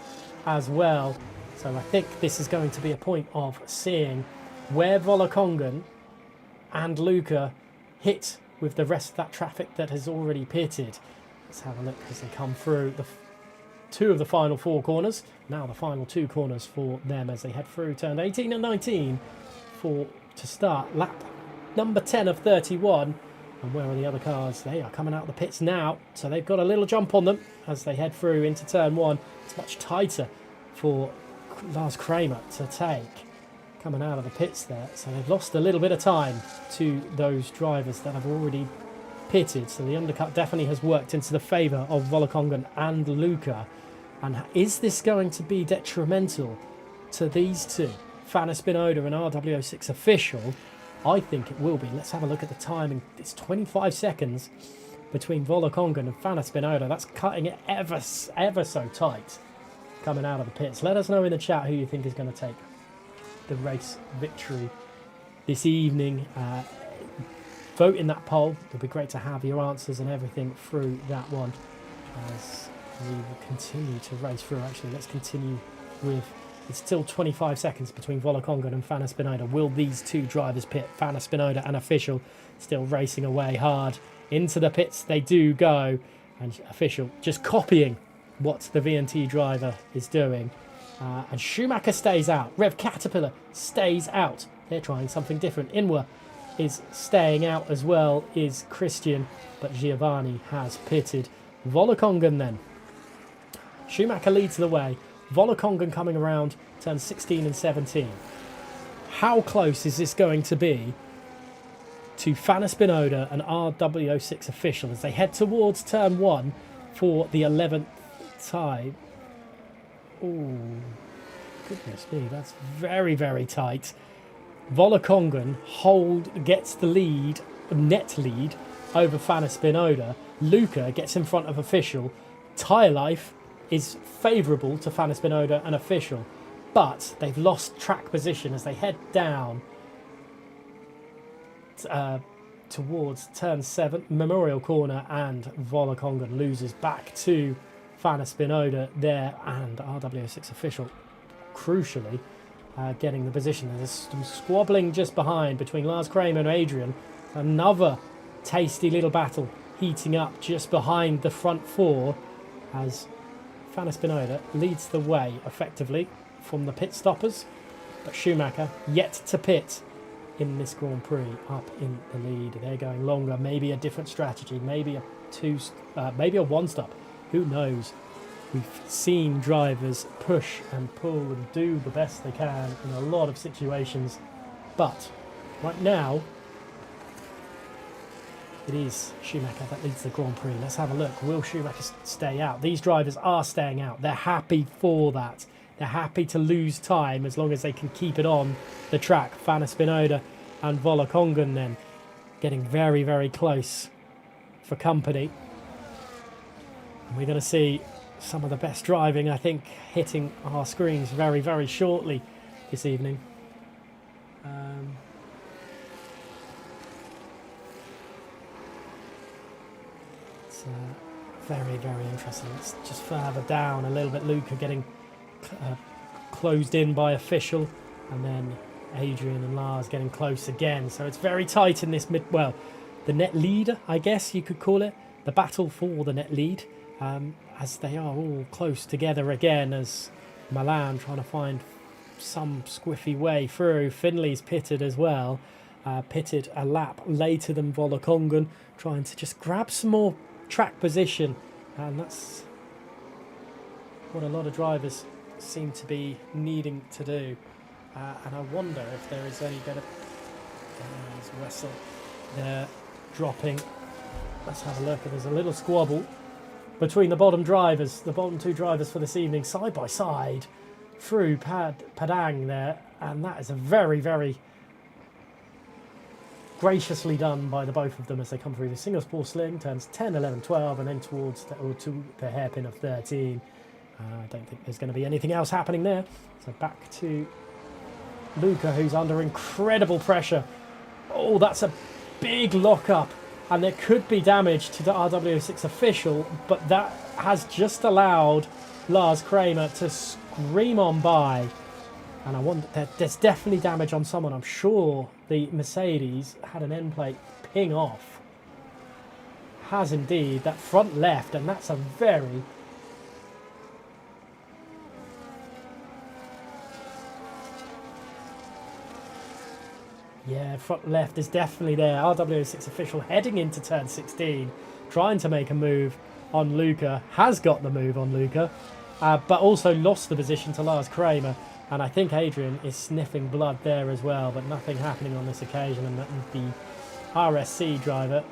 as well. So I think this is going to be a point of seeing where Volokongan and Luca hit with the rest of that traffic that has already pitted. Let's have a look as they come through two of the final 4 corners. Now the final 2 corners for them as they head through turn 18 and 19 to start lap number 10 of 31. And where are the other cars? They are coming out of the pits now, so they've got a little jump on them as they head through into turn 1. It's much tighter for Lars Kramer to take coming out of the pits there, so they've lost a little bit of time to those drivers that have already pitted. So the undercut definitely has worked into the favour of Volokongan and Luca. And is this going to be detrimental to these two, Fanna Spinoda and RW6 official? I think it will be. Let's have a look at the timing. It's 25 seconds between Volokongan and Fanna Spinoda. That's cutting it ever so tight coming out of the pits. Let us know in the chat who you think is going to take the race victory this evening. Vote in that poll. It'll be great to have your answers and everything through that one as we will continue to race through. Actually, let's continue with, it's still 25 seconds between Volokongan and Fanna Spinoda. Will these two drivers pit? Fanna Spinoda and official still racing away hard into the pits. They do go, and official just copying what the VNT driver is doing. And Schumacher stays out. Rev Caterpillar stays out. They're trying something different. Inwa is staying out as well, is Christian, but Giovanni has pitted. Volokongan then. Schumacher leads the way. Volokongan coming around turns 16 and 17. How close is this going to be to Fanna Spinoda and RW6 official as they head towards turn 1 for the 11th time? Oh, goodness me, that's very, very tight. Volokongan gets the lead, net lead, over Fanna Spinoda. Luca gets in front of official. Tyre life is favourable to Fanna Spinoda and official, but they've lost track position as they head down towards turn 7, Memorial Corner, and Volokongan loses back to Fanna Spinoda there, and RW6 official, crucially, getting the position. There's some squabbling just behind between Lars Kramer and Adrian. Another tasty little battle heating up just behind the front four as Fanny Spinoda leads the way effectively from the pit stoppers, but Schumacher yet to pit in this Grand Prix, up in the lead. They're going longer, maybe a different strategy, maybe a one-stop, who knows. We've seen drivers push and pull and do the best they can in a lot of situations, but right now it is Schumacher that leads the Grand Prix. Let's have a look. Will Schumacher stay out? These drivers are staying out. They're happy for that. They're happy to lose time as long as they can keep it on the track. Fanny Spinoda and Volokongan then getting very, very close for company. And we're going to see some of the best driving, I think, hitting our screens very, very shortly this evening. It's very, very interesting. It's just further down a little bit. Luca getting closed in by official, and then Adrian and Lars getting close again. So it's very tight in this the net leader, I guess you could call it, the battle for the net lead, as they are all close together again, as Milan trying to find some squiffy way through. Finley's pitted as well, pitted a lap later than Volokongan, trying to just grab some more track position, and that's what a lot of drivers seem to be needing to do. And I wonder if there is any better. There's Wessel there dropping. Let's have a look. There's a little squabble between the bottom two drivers for this evening, side by side through Padang there, and that is a very, very graciously done by the both of them as they come through the Singapore sling, turns 10, 11, 12, and then towards the hairpin of 13. I don't think there's going to be anything else happening there. So back to Luca, who's under incredible pressure. Oh, that's a big lock-up, and there could be damage to the RW6 official, but that has just allowed Lars Kramer to scream on by. And I wonder, there's definitely damage on someone. I'm sure the Mercedes had an end plate ping off. Has indeed, that front left, and that's a very... Yeah, front left is definitely there. RW6 official heading into turn 16, trying to make a move on Luca. Has got the move on Luca, but also lost the position to Lars Kramer. And I think Adrian is sniffing blood there as well, but nothing happening on this occasion. And the RSC driver,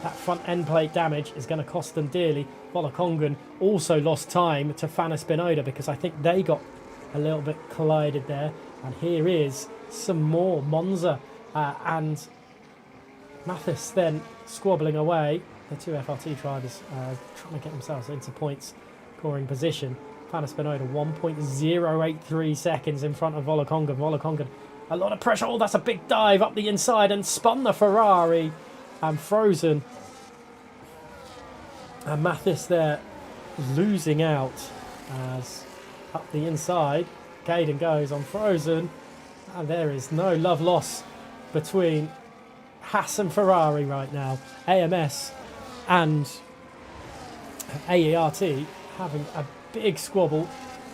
that front end plate damage is going to cost them dearly. Volokongan also lost time to Fanny Spinoda because I think they got a little bit collided there. And here is some more Monza and Mathis then squabbling away. The two FRT drivers trying to get themselves into points scoring position. Fanny Spinoda 1.083 seconds in front of Volokongan. Volokongan, a lot of pressure. Oh, that's a big dive up the inside and spun the Ferrari and frozen. And Mathis there losing out as up the inside. Caden goes on frozen. And there is no love loss between Haas and Ferrari right now. AMS and AERT having a big squabble.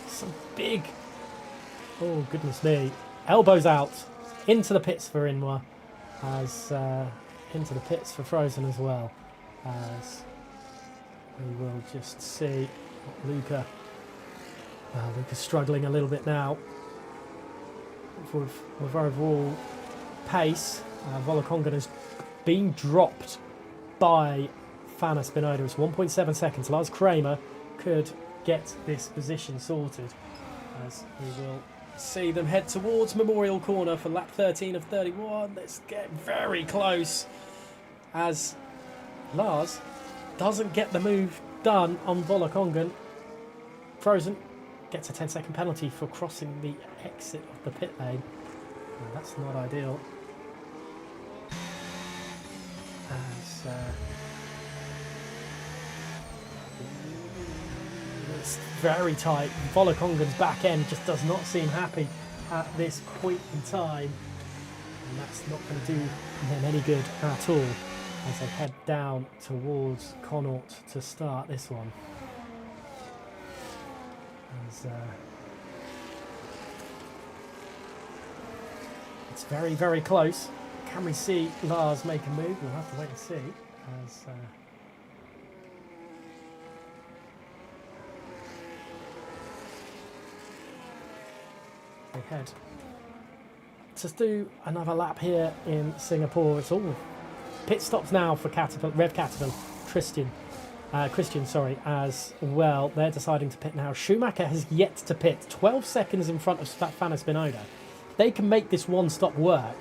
Some big... Oh, goodness me. Elbows out. Into the pits for Inwa. As into the pits for Frozen as well. As we will just see Luca. Luca's struggling a little bit now with overall pace. Volokongan has been dropped by Fanny Spinoda. It's 1.7 seconds. Lars Kramer could get this position sorted as we will see them head towards Memorial Corner for lap 13 of 31. Let's get very close as Lars doesn't get the move done on Volokongan. Frozen gets a 10-second penalty for crossing the exit of the pit lane. Well, that's not ideal. As it's very tight. Volokongan's back end just does not seem happy at this point in time, and that's not going to do them any good at all. as they head down towards Connaught to start this one. As, it's very, very close. Can we see Lars make a move? We'll have to wait and see. As they head to do another lap here in Singapore. It's all pit stops now for Rev Caterpillar, Christian, sorry, as well. They're deciding to pit now. Schumacher has yet to pit, 12 seconds in front of Fana Spinoda. They can make this one stop work.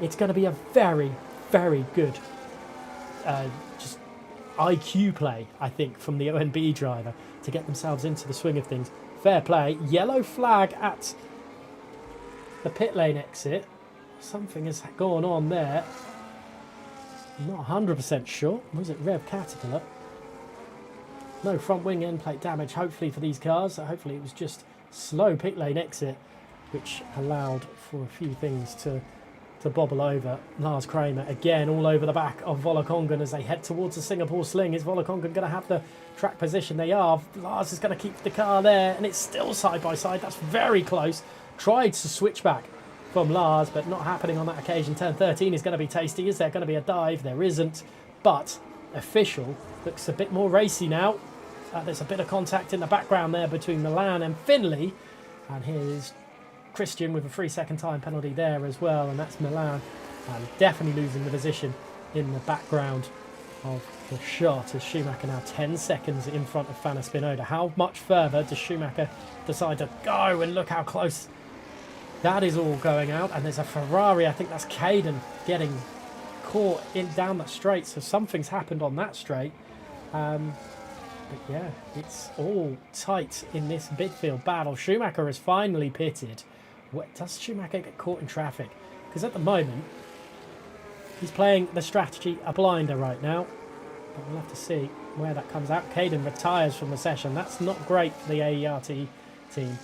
It's going to be a very, very good just IQ play, I think, from the ONB driver to get themselves into the swing of things. Fair play. Yellow flag at the pit lane exit. Something has gone on there. I'm not 100% sure. Was it Rev Caterpillar? No front wing end plate damage, hopefully, for these cars. Hopefully it was just slow pit lane exit, which allowed for a few things to bobble over. Lars Kramer again all over the back of Volokongan as they head towards the Singapore sling. Is Volokongan going to have the track position? They are. Lars is going to keep the car there, and it's still side by side. That's very close. Tried to switch back from Lars, but not happening on that occasion. Turn 13 is going to be tasty. Is there going to be a dive? There isn't, but official looks a bit more racy now. There's a bit of contact in the background there between Milan and Finley, and here is Christian with a 3-second time penalty there as well, and that's Milan definitely losing the position in the background of the shot as Schumacher now 10 seconds in front of Fana Spinoda. How much further does Schumacher decide to go? And look how close that is all going out, and there's a Ferrari. I think that's Caden getting caught in down that straight, so something's happened on that straight. But yeah, it's all tight in this midfield battle. Schumacher has finally pitted. Does Schumacher get caught in traffic? Because at the moment, he's playing the strategy a blinder right now. But we'll have to see where that comes out. Caden retires from the session. That's not great for the AERT team.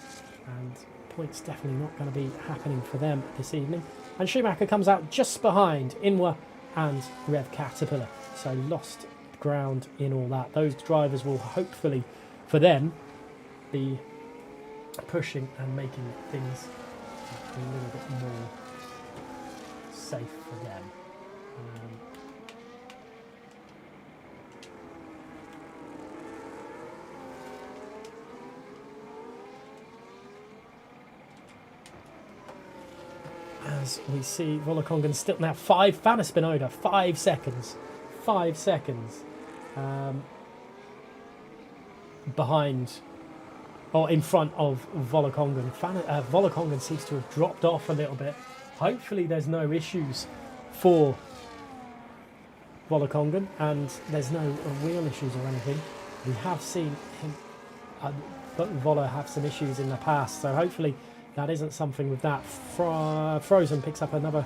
And points definitely not going to be happening for them this evening. And Schumacher comes out just behind Inwa and Rev Caterpillar. So lost ground in all that. Those drivers will hopefully, for them, be pushing and making things a little bit more safe for them. As we see Volokongan still now Fana Spinoda, 5 seconds. 5 seconds behind or in front of Volokongan. Volokongan seems to have dropped off a little bit. Hopefully there's no issues for Volokongan and there's no wheel issues or anything. We have seen him, Volo have some issues in the past, so hopefully that isn't something with that. Frozen picks up another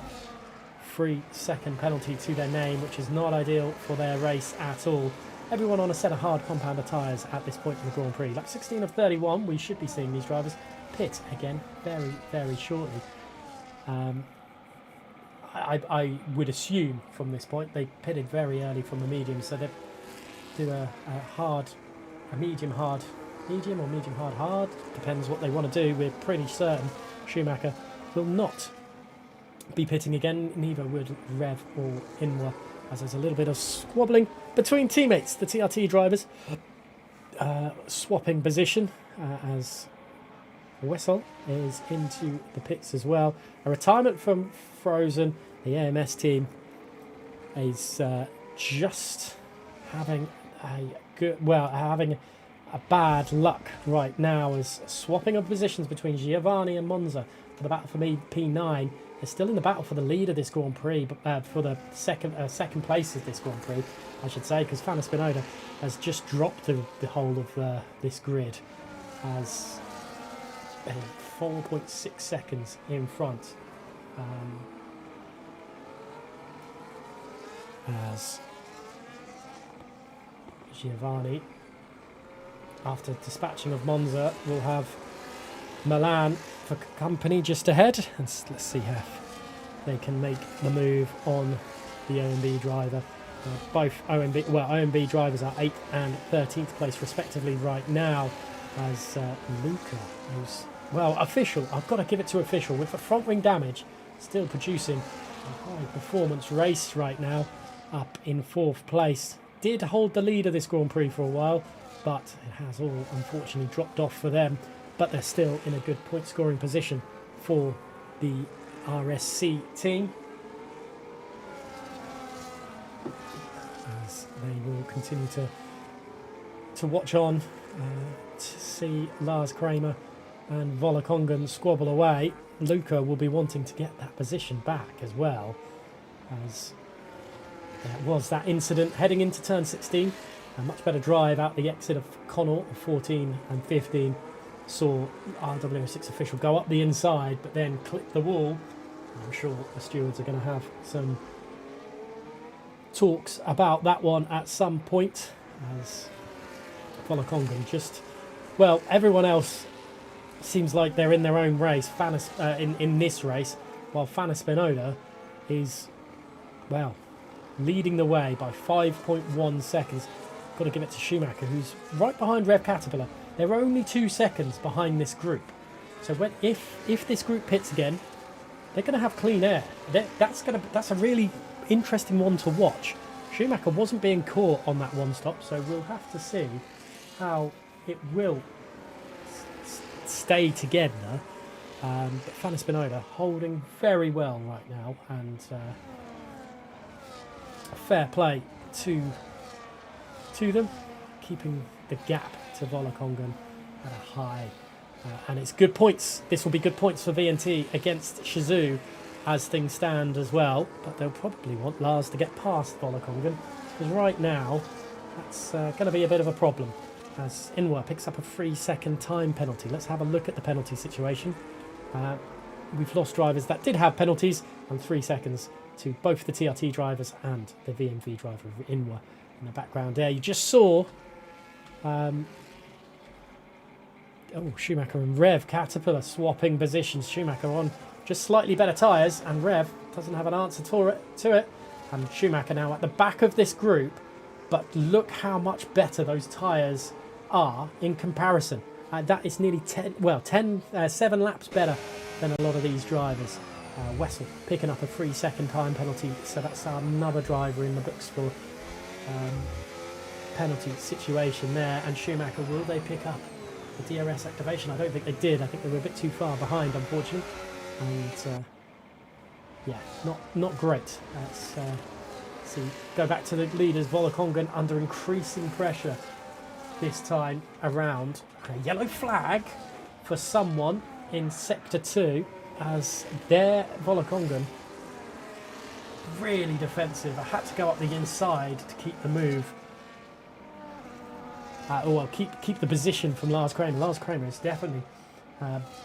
3-second penalty to their name, which is not ideal for their race at all. Everyone on a set of hard compounder tyres at this point in the Grand Prix. Lap 16 of 31, we should be seeing these drivers pit again very, very shortly. I would assume from this point they pitted very early from the medium, so they do a medium or medium hard, depends what they want to do. We're pretty certain Schumacher will not be pitting again, neither would Rev or Inwa, as there's a little bit of squabbling between teammates. The TRT drivers swapping position as Wessel is into the pits as well. A retirement from Frozen. The AMS team is just having having a bad luck right now, as swapping of positions between Giovanni and Monza for the battle for P9. They're still in the battle for the lead of this Grand Prix, for the second place of this Grand Prix, I should say, because Fana Spinoda has just dropped the whole of this grid as 4.6 seconds in front. As Giovanni, after dispatching of Monza, will have Milan for company just ahead, and let's see how they can make the move on the OMB driver Both OMB drivers are 8th and 13th place respectively right now, as Luca, who's, well, official, I've got to give it to official, with the front wing damage, still producing a high performance race right now, up in 4th place. Did hold the lead of this Grand Prix for a while, but it has all unfortunately dropped off for them, but they're still in a good point scoring position for the RSC team, as they will continue to watch on to see Lars Kramer and Volakongan squabble away. Luca will be wanting to get that position back as well, as there was that incident heading into turn 16. A much better drive out the exit of Connell, 14 and 15. Saw RW6 official go up the inside but then clip the wall. I'm sure the stewards are going to have some talks about that one at some point, as Volakongan just, well, everyone else seems like they're in their own race in this race, while Fana Spinoda is, well, leading the way by 5.1 seconds. Got to give it to Schumacher, who's right behind Rev Caterpillar. They're only 2 seconds behind this group. So if this group pits again, they're going to have clean air. That's a really interesting one to watch. Schumacher wasn't being caught on that one stop, so we'll have to see how it will stay together. But Fana Spinoda holding very well right now, and fair play to them, keeping the gap to Volakongan at a high, and it's good points. This will be good points for VNT against Shizou as things stand as well, but they'll probably want Lars to get past Volakongan, because right now that's going to be a bit of a problem, as Inwa picks up a 3-second time penalty. Let's have a look at the penalty situation. We've lost drivers that did have penalties, and 3 seconds to both the TRT drivers and the VMV driver of Inwa in the background there. You just saw Schumacher and Rev Caterpillar swapping positions. Schumacher on just slightly better tyres, and Rev doesn't have an answer to it. And Schumacher now at the back of this group, but look how much better those tyres are in comparison. That is nearly 7 laps better than a lot of these drivers. Wessel picking up a 3-second time penalty, so that's another driver in the books for penalty situation there. And Schumacher, will they pick up the DRS activation? I don't think they did. I think they were a bit too far behind, unfortunately. And yeah, not great. Let's see. Go back to the leaders. Volakongan under increasing pressure this time around. A yellow flag for someone in Sector 2, as their Volakongan really defensive. I had to go up the inside to keep the move. Keep the position from Lars Kramer. Lars Kramer is definitely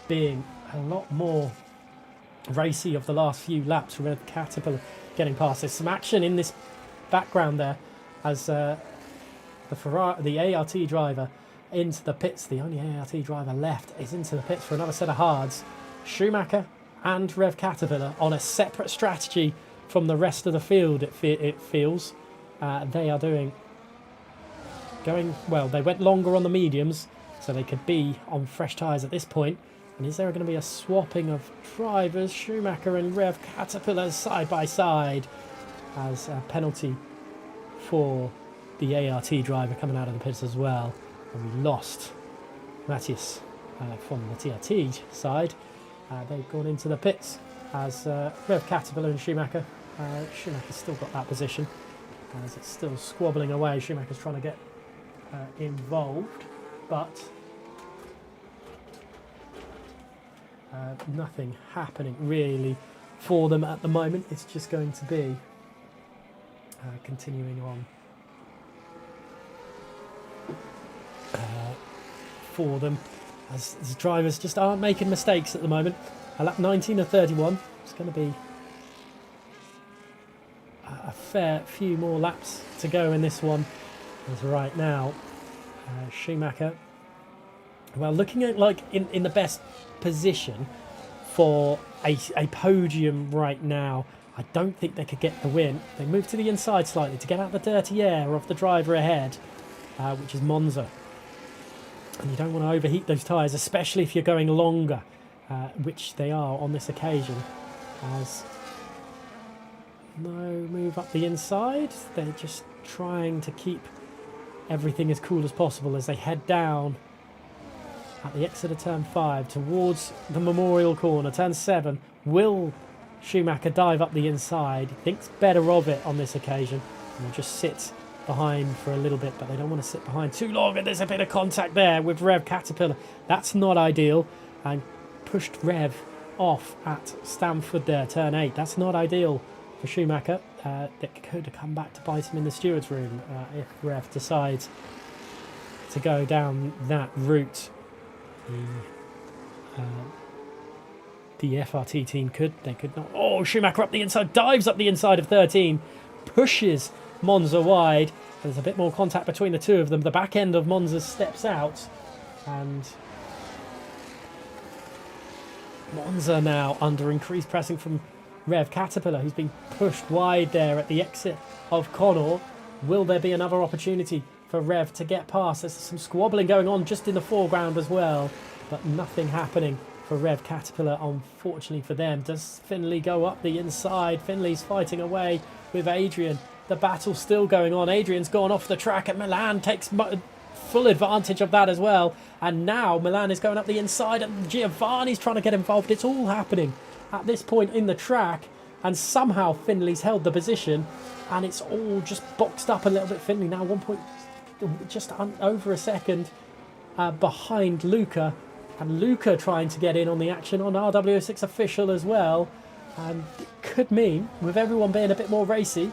being a lot more racy of the last few laps. With Caterpillar getting past. There's some action in this background there, as the ART driver into the pits. The only ART driver left is into the pits for another set of hards. Schumacher and Rev Caterpillar on a separate strategy from the rest of the field. It feels they are going well. They went longer on the mediums, so they could be on fresh tyres at this point. And is there going to be a swapping of drivers? Schumacher and Rev Caterpillar side by side, as a penalty for the ART driver coming out of the pits as well. And we lost Matthias from the TRT side. They've gone into the pits, as Rev Caterpillar and Schumacher. Schumacher's still got that position, as it's still squabbling away. Schumacher's trying to get involved, but nothing happening really for them at the moment. It's just going to be continuing on for them, as the drivers just aren't making mistakes at the moment. Lap 19 of 31. It's going to be a fair few more laps to go in this one, as right now Schumacher, well, looking at like in the best position for a podium right now. I don't think they could get the win. They move to the inside slightly to get out the dirty air of the driver ahead, which is Monza. And you don't want to overheat those tyres, especially if you're going longer, which they are on this occasion. As no move up the inside, they're just trying to keep everything as cool as possible as they head down at the exit of turn 5 towards the Memorial Corner. Turn 7, will Schumacher dive up the inside? He thinks better of it on this occasion and will just sit behind for a little bit, but they don't want to sit behind too long, and there's a bit of contact there with Rev Caterpillar. That's not ideal, and pushed Rev off at Stamford there, turn 8. That's not ideal for Schumacher. That could have come back to bite him in the steward's room if Rev decides to go down that route. The FRT team could not. Oh, Schumacher up the inside, dives up the inside of 13, pushes Monza wide. There's a bit more contact between the two of them. The back end of Monza steps out, and Monza now under increased pressing from Rev Caterpillar, who's been pushed wide there at the exit of Connor. Will there be another opportunity for Rev to get past? There's some squabbling going on just in the foreground as well, but nothing happening for Rev Caterpillar, unfortunately for them. Does Finley go up the inside? Finley's fighting away with Adrian. The battle's still going on. Adrian's gone off the track, and Milan takes full advantage of that as well. And now Milan is going up the inside, and Giovanni's trying to get involved. It's all happening at this point in the track, and somehow Finley's held the position, and it's all just boxed up a little bit. Finley now just over a second behind Luca, and Luca trying to get in on the action on RW6 official as well. And it could mean, with everyone being a bit more racy,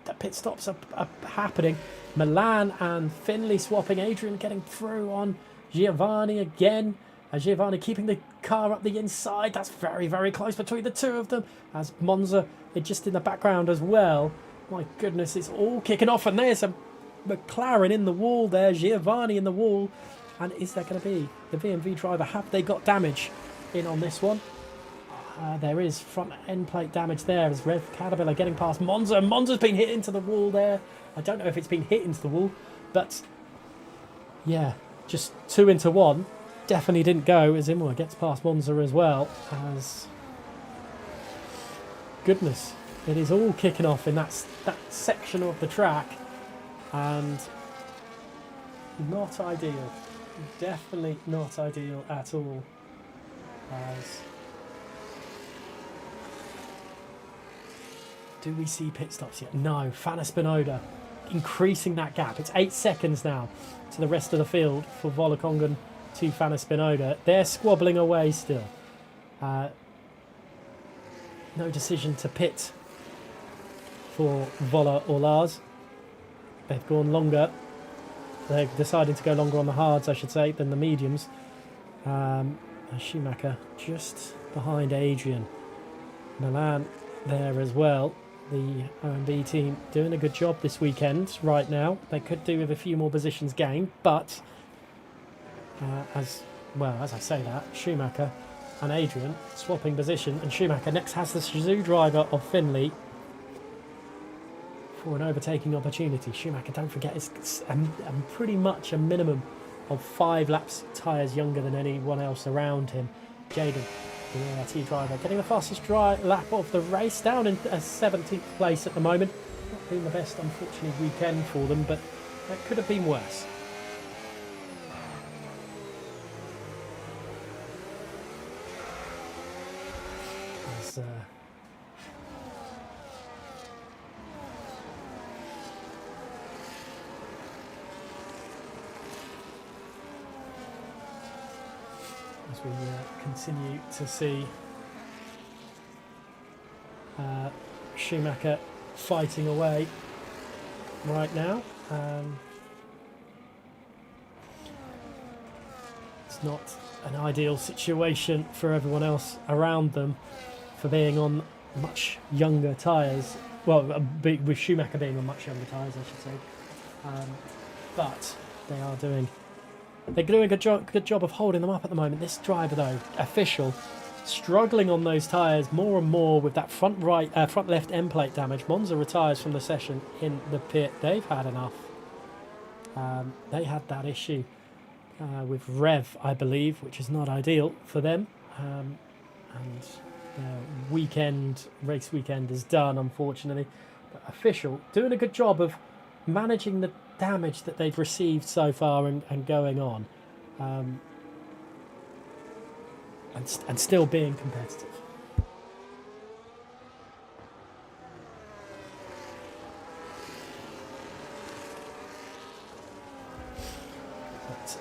that pit stops are happening. Milan and Finley swapping. Adrian getting through on Giovanni again. Giovanni keeping the car up the inside. That's very, very close between the two of them. As Monza is just in the background as well. My goodness, it's all kicking off. And there's a McLaren in the wall there. Giovanni in the wall. And is there going to be the VMV driver? Have they got damage in on this one? There is front end plate damage there as Rev Caterpillar getting past Monza. Monza's been hit into the wall there. I don't know if it's been hit into the wall, but yeah, just 2 into 1. Definitely didn't go as Imola gets past Monza as well. As goodness, it is all kicking off in that section of the track, and not ideal. Definitely not ideal at all. As do we see pit stops yet? No. Fana Spinoda increasing that gap. It's 8 seconds now to the rest of the field for Volakongan to Fana Spinoda. They're squabbling away still. No decision to pit for Vola or Lars. They've gone longer. They're deciding to go longer on the hards, I should say, than the mediums. Schumacher just behind Adrian. Milan there as well. The OMB team doing a good job this weekend right now. They could do with a few more positions gained, but as I say that, Schumacher and Adrian swapping position, and Schumacher next has the Shizou driver of Finley for an overtaking opportunity. Schumacher, don't forget, is pretty much a minimum of 5 laps tyres younger than anyone else around him. Jaden, the ART driver, getting the fastest lap of the race, down in a 17th place at the moment. Not been the best, unfortunately, weekend for them, but that could have been worse. As we continue to see Schumacher fighting away right now. It's not an ideal situation for everyone else around them for being on much younger tyres. Well, with Schumacher being on much younger tyres, I should say. But they are doing... They're doing a good job of holding them up at the moment. This driver, though, official, struggling on those tyres more and more with that front left end plate damage. Monza retires from the session in the pit. They've had enough. They had that issue with Rev, I believe, which is not ideal for them. And their race weekend is done, unfortunately. But Official doing a good job of managing the damage that they've received so far and going on. And still being competitive. But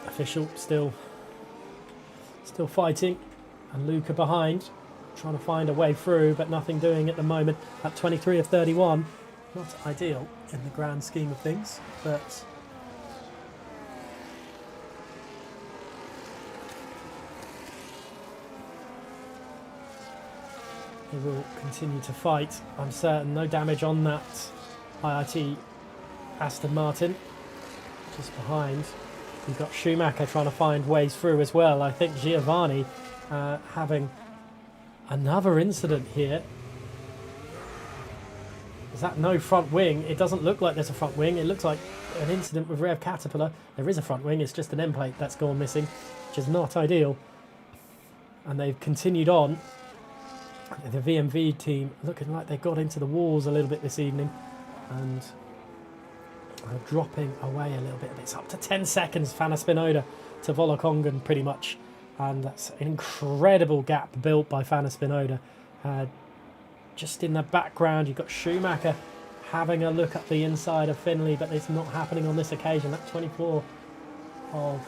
Official still fighting, and Luca behind, trying to find a way through, but nothing doing at the moment. At 23 of 31, not ideal in the grand scheme of things, but they will continue to fight, I'm certain. No damage on that IIT Aston Martin. Just behind, you've got Schumacher trying to find ways through as well. I think Giovanni having another incident here. Is that no front wing? It doesn't look like there's a front wing. It looks like an incident with Rev Caterpillar. There is a front wing. It's just an end plate that's gone missing, which is not ideal. And they've continued on. The VMV team looking like they got into the walls a little bit this evening, and are dropping away a little bit. It's up to 10 seconds, Fana Spinoda to Volokongan pretty much, and that's an incredible gap built by Fana Spinoda. Just in the background, you've got Schumacher having a look at the inside of Finley, but it's not happening on this occasion. That 24 of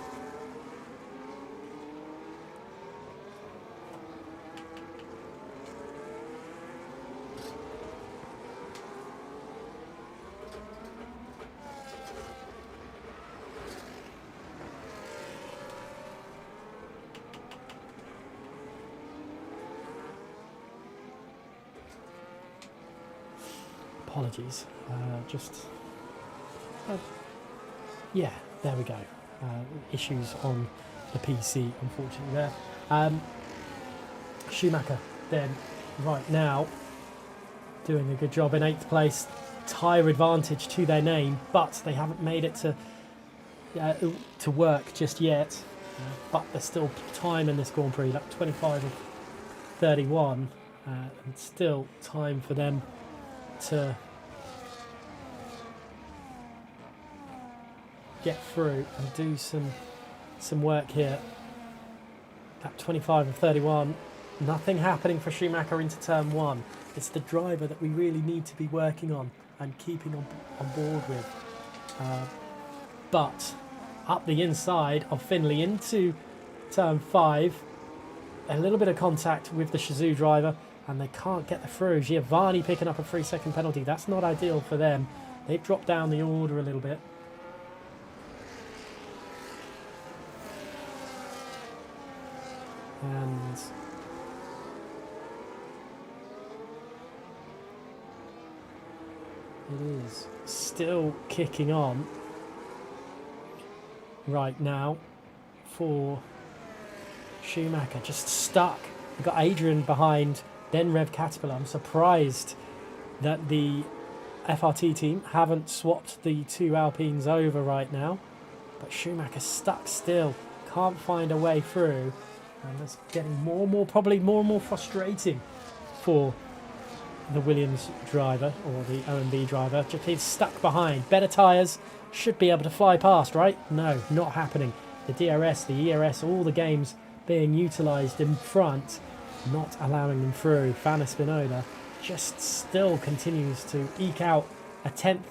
apologies, yeah, there we go. Issues on the PC, unfortunately there. Schumacher then right now doing a good job in 8th place. Tyre advantage to their name, but they haven't made it to work just yet. But there's still time in this Grand Prix, like 25 of 31, and still time for them to get through and do some work here. At 25 of 31, nothing happening for Schumacher into turn 1. It's the driver that we really need to be working on and keeping on board with. But up the inside of Finley into turn 5, a little bit of contact with the Shizou driver, and they can't get the through. Giovanni picking up a 3-second penalty. That's not ideal for them. They've dropped down the order a little bit. And it is still kicking on right now for Schumacher. Just stuck. We've got Adrian behind, then Rev Caterpillar. I'm surprised that the FRT team haven't swapped the two Alpines over right now. But Schumacher stuck still. Can't find a way through. And that's getting probably more and more frustrating for the Williams driver, or the OMB driver. Just he's stuck behind. Better tyres, should be able to fly past, right? No, not happening. The DRS, the ERS, all the games being utilised in front, not allowing them through. Fana Spinoda just still continues to eke out a 10th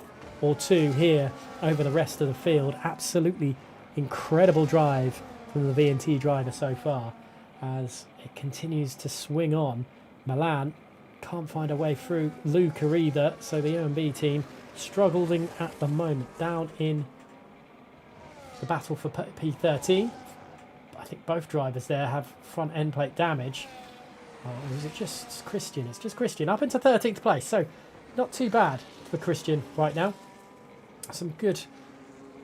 or 2 here over the rest of the field. Absolutely incredible drive from the V&T driver so far, as it continues to swing on. Milan can't find a way through Luca either, so the OMB team struggling at the moment, down in the battle for P13. I think both drivers there have front end plate damage. Or is it just Christian? It's just Christian up into 13th place, so not too bad for Christian right now. Some good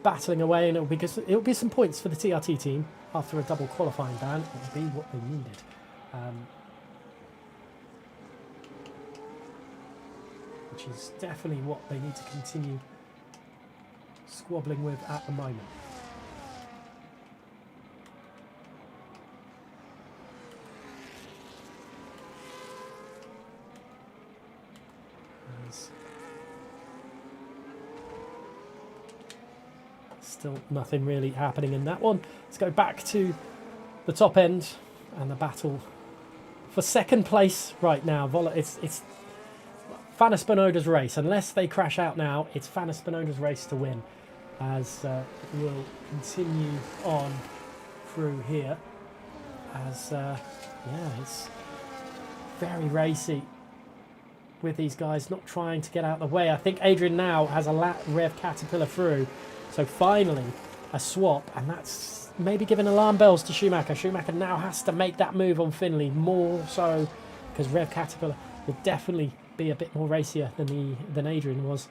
battling away, and it'll be some points for the TRT team after a double qualifying ban. It'll be what they needed. Which is definitely what they need to continue squabbling with at the moment. Still nothing really happening in that one. Let's go back to the top end and the battle for second place right now. It's Fana Spinoda's race. Unless they crash out now, it's Fana Spinoda's race to win. As we'll continue on through here. As yeah, it's very racy with these guys not trying to get out of the way. I think Adrian now has a Rev Caterpillar through. So finally, a swap, and that's maybe giving alarm bells to Schumacher. Schumacher now has to make that move on Finley, more so because Rev Caterpillar will definitely be a bit more racier than Adrian was,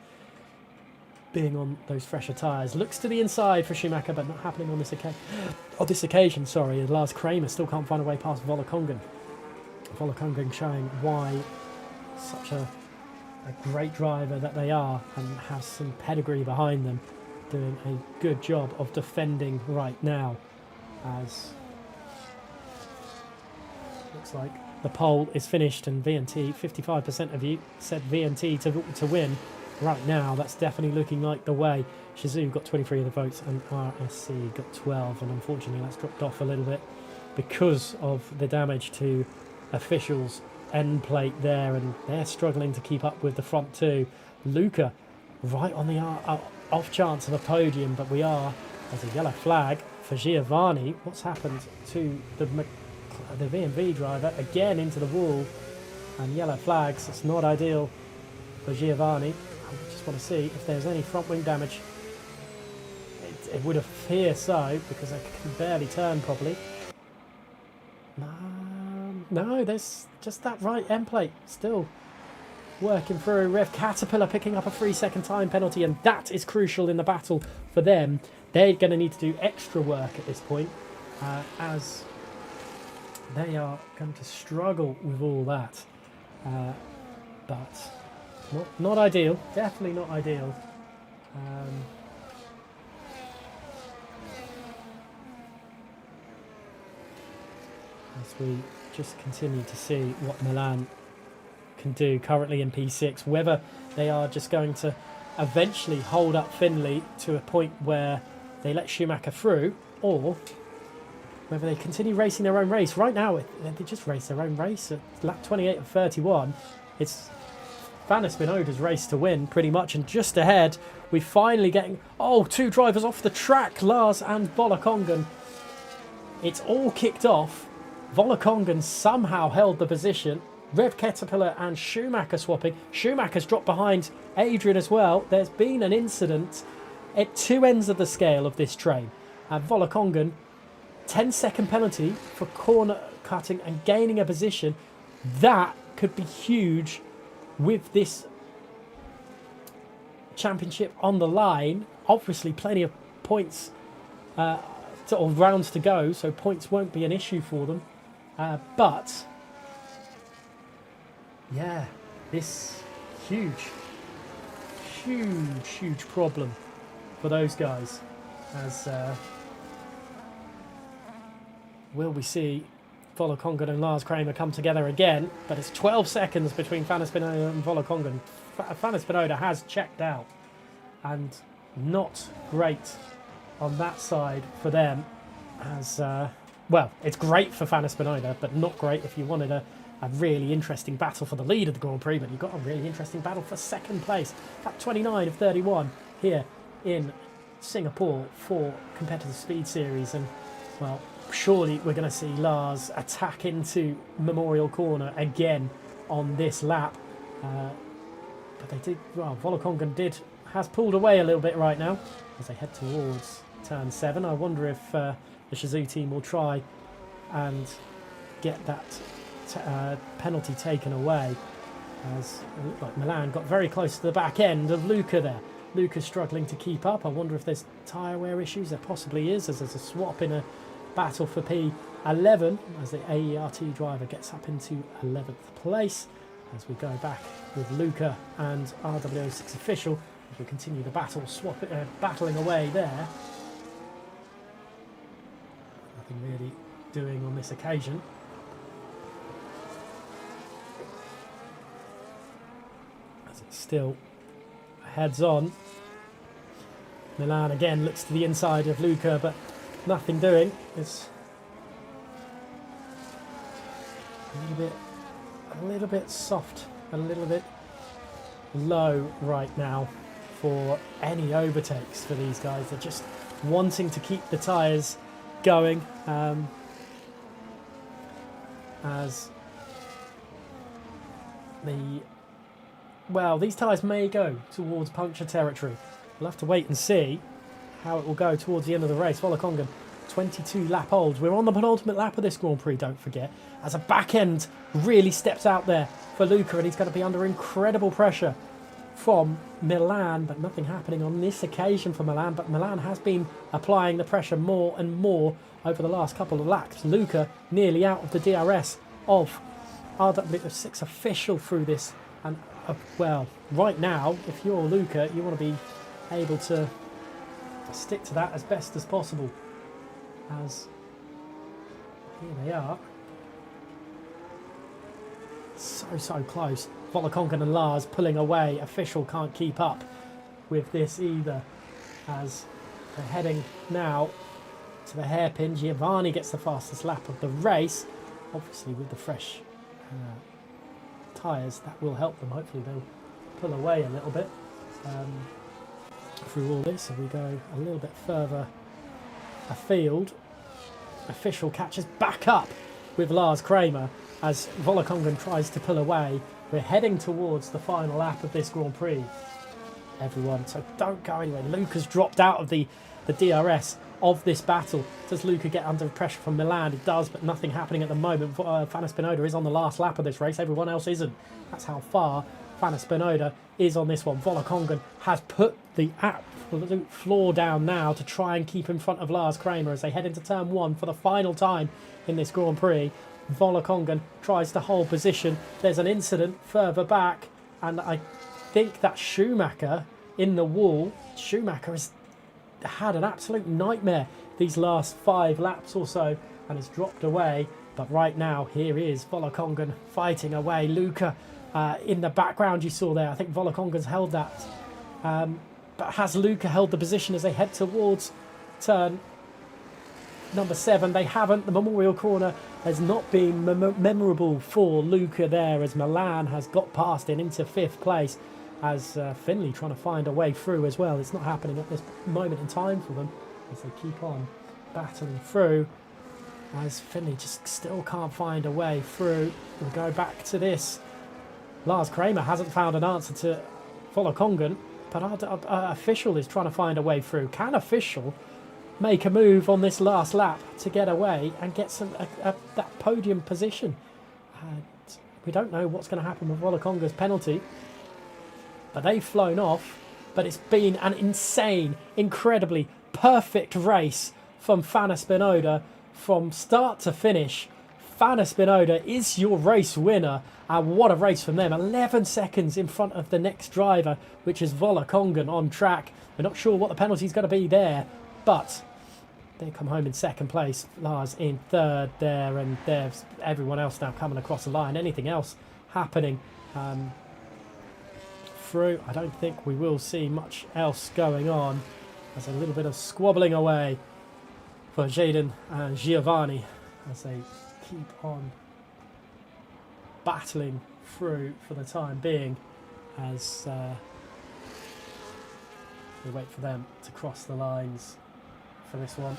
being on those fresher tyres. Looks to the inside for Schumacher, but not happening on this occasion. Sorry, Lars Kramer still can't find a way past Volokongan. Volokongan showing why such a great driver that they are, and have some pedigree behind them, doing a good job of defending right now, as looks like the poll is finished and VNT, 55% of you said VNT to win. Right now, that's definitely looking like the way. Shazoo got 23 of the votes and RSC got 12, and unfortunately that's dropped off a little bit because of the damage to officials' end plate there, and they're struggling to keep up with the front two. Luca right on the off chance of a podium, but we are, as a yellow flag for Giovanni. What's happened to the VMV driver? Again into the wall, and yellow flags. It's not ideal for Giovanni. I just want to see if there's any front wing damage. It would appear so, because I can barely turn properly. No, there's just that right end plate still working through. Rev Caterpillar picking up a 3-second time penalty, and that is crucial in the battle for them. They're going to need to do extra work at this point, as they are going to struggle with all that. But not ideal, definitely not ideal. As we just continue to see what Milan can do currently in P6, whether they are just going to eventually hold up Finley to a point where they let Schumacher through, or whether they continue racing their own race. Right now, they just race their own race at lap 28 of 31. It's Fana Spinoda's race to win, pretty much, and just ahead, we're finally getting, two drivers off the track, Lars and Volokongan. It's all kicked off. Volokongan somehow held the position. Rev Caterpillar and Schumacher swapping. Schumacher's dropped behind Adrian as well. There's been an incident at two ends of the scale of this train. Volokongan, 10-second penalty for corner cutting and gaining a position. That could be huge with this championship on the line. Obviously, plenty of points or rounds to go, so points won't be an issue for them. But yeah, this huge problem for those guys. As will we see Volokongan and Lars Kramer come together again? But it's 12 seconds between Fana Spinoda and Volokongan. Fana Spinoda has checked out, and not great on that side for them. As well, it's great for Fana Spinoda, but not great if you wanted a really interesting battle for the lead of the Grand Prix. But you've got a really interesting battle for second place. Lap 29 of 31 here in Singapore for competitive speed series. And well, surely we're going to see Lars attack into Memorial Corner again on this lap. But they did, well, Volokongan has pulled away a little bit right now as they head towards turn 7. I wonder if the Shazoo team will try and get that penalty taken away, as it looked like Milan got very close to the back end of Luca there. Luca's struggling to keep up. I wonder if there's tyre wear issues. There possibly is, as there's a swap in a battle for P 11 as the AERT driver gets up into 11th place. As we go back with Luca and RW06 official, as we continue the battle, battling away there. Nothing really doing on this occasion. As it still heads on. Milan again looks to the inside of Luca, but nothing doing. It's a little bit soft, a little bit low right now for any overtakes for these guys. They're just wanting to keep the tyres going, as these tyres may go towards puncture territory. We'll have to wait and see how it will go towards the end of the race. Volokongan, 22 lap olds. We're on the penultimate lap of this Grand Prix, don't forget, as a back end really steps out there for Luca, and he's going to be under incredible pressure from Milan, but nothing happening on this occasion for Milan. But Milan has been applying the pressure more and more over the last couple of laps. Luca nearly out of the DRS of RW6 official through this, and well, right now, if you're Luca, you want to be able to stick to that as best as possible. As here they are, so close. Volokongan and Lars pulling away. Official can't keep up with this either, as they're heading now to the hairpin. Giovanni gets the fastest lap of the race, obviously with the fresh tyres. That will help them. Hopefully they'll pull away a little bit through all this. So we go a little bit further afield. Official catches back up with Lars Kramer as Volokongan tries to pull away. We're heading towards the final lap of this Grand Prix, everyone, so don't go anywhere. Luca's dropped out of the DRS of this battle. Does Luca get under pressure from Milan? It does, but nothing happening at the moment. Fanna Spinoda is on the last lap of this race. Everyone else isn't. That's how far Fanna Spinoda is on this one. Volokongan has put the absolute floor down now to try and keep in front of Lars Kramer as they head into turn 1 for the final time in this Grand Prix. Volokongan tries to hold position. There's an incident further back, and I think that Schumacher in the wall. Schumacher has had an absolute nightmare these last 5 laps or so and has dropped away. But right now, here is Volokongan fighting away. Luca in the background you saw there. I think Volokongan's held that. But has Luca held the position as they head towards turn number 7? They haven't. The Memorial Corner has not been memorable for Luca there, as Milan has got past and into 5th place, as Finley trying to find a way through as well. It's not happening at this moment in time for them as they keep on battling through, as Finley just still can't find a way through. We'll go back to this. Lars Kramer hasn't found an answer to Volokongan, but our Official is trying to find a way through. Can Official make a move on this last lap to get away and get that podium position? And we don't know what's going to happen with Volokonga's penalty, but they've flown off. But it's been an insane, incredibly perfect race from Fanna Spinoda from start to finish. Fanna Spinoda is your race winner, and what a race from them. 11 seconds in front of the next driver, which is Volokongan on track. We're not sure what the penalty is going to be there, but they come home in 2nd place. Lars in 3rd there, and there's everyone else now coming across the line. Anything else happening through? I don't think we will see much else going on. There's a little bit of squabbling away for Jaden and Giovanni as they keep on battling through for the time being, as we wait for them to cross the lines for this one.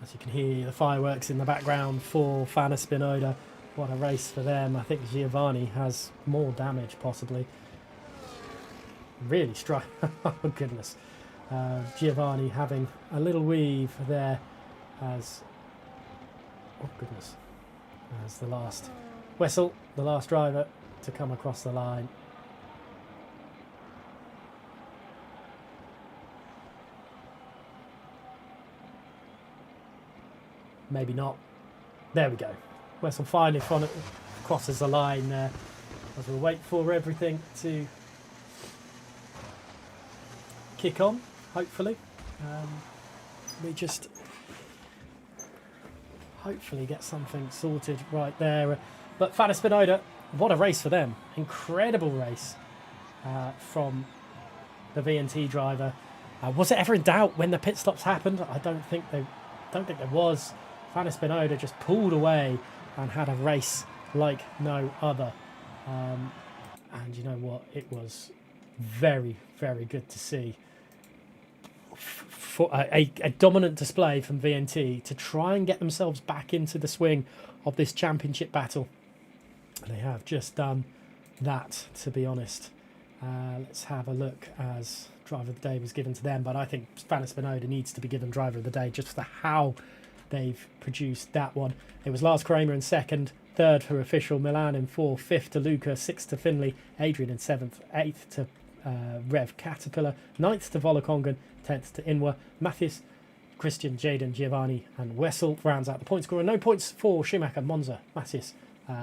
As you can hear the fireworks in the background for Fanna Spinoda. What a race for them. I think Giovanni has more damage possibly. Really struck. Oh goodness. Giovanni having a little weave there as, oh goodness, as the last whistle, the last driver to come across the line. Maybe not. There we go. Wessel finally crosses the line there. As we wait for everything to kick on, hopefully. We just hopefully get something sorted right there. But Fana Spinoda, what a race for them. Incredible race from the VNT driver. Was it ever in doubt when the pit stops happened? I don't think there was. Fana Spinoda just pulled away and had a race like no other. And you know what? It was very, very good to see. For a dominant display from VNT to try and get themselves back into the swing of this championship battle. They have just done that, to be honest. Let's have a look as Driver of the Day was given to them, but I think Fana Spinoda needs to be given Driver of the Day just for how they've produced that one. It was Lars Kramer in second, third for Official, Milan in fourth, fifth to Luca, sixth to Finley, Adrian in seventh, eighth to Rev Caterpillar, ninth to Volokongan, 10th to Inwa, Matthias, Christian, Jaden, Giovanni and Wessel rounds out the point scorer. No points for Schumacher, Monza, Matthias,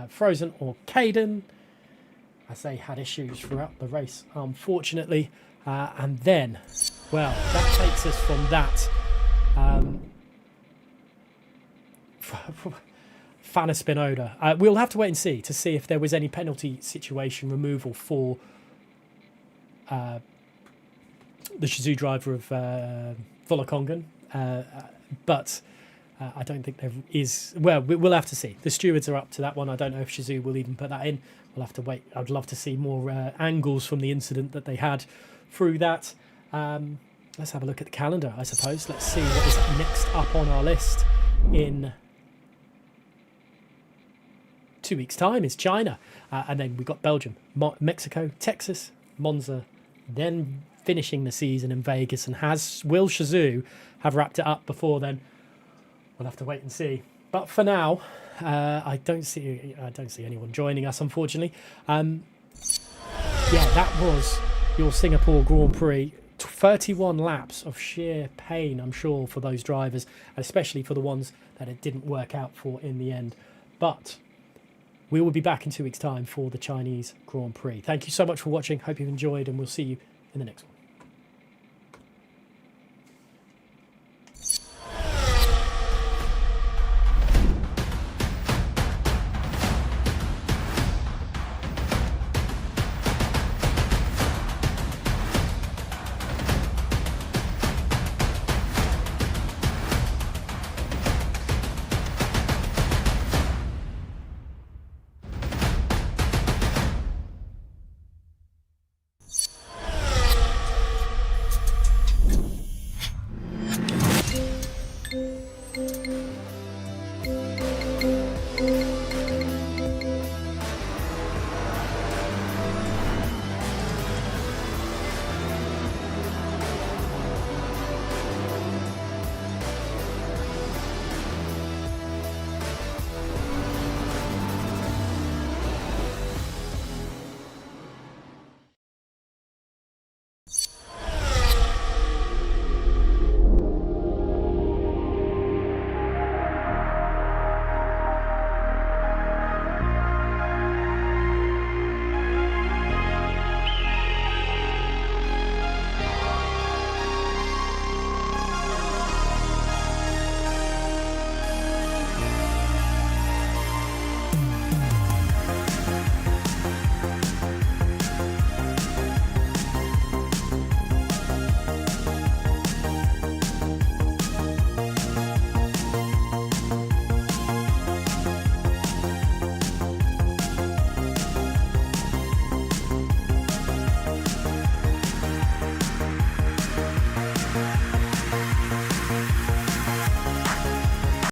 Frozen or Caden, as they had issues throughout the race, unfortunately. And then, well, that takes us from that Fana Spinoda. We'll have to wait and see to see if there was any penalty situation removal for the Shizou driver of Volokongan, but I don't think there is. Well, we'll have to see. The stewards are up to that one. I don't know if Shizou will even put that in. We'll have to wait. I'd love to see more angles from the incident that they had through that. Let's have a look at the calendar, I suppose. Let's see what is next up on our list. In 2 weeks' time is China, and then we've got Belgium, Mexico, Texas, Monza, then finishing the season in Vegas. And will Shizou have wrapped it up before then? We'll have to wait and see. But for now, I don't see anyone joining us, unfortunately. Yeah, that was your Singapore Grand Prix. 31 laps of sheer pain, I'm sure, for those drivers, especially for the ones that it didn't work out for in the end. But we will be back in 2 weeks' time for the Chinese Grand Prix. Thank you so much for watching. Hope you've enjoyed, and we'll see you in the next one.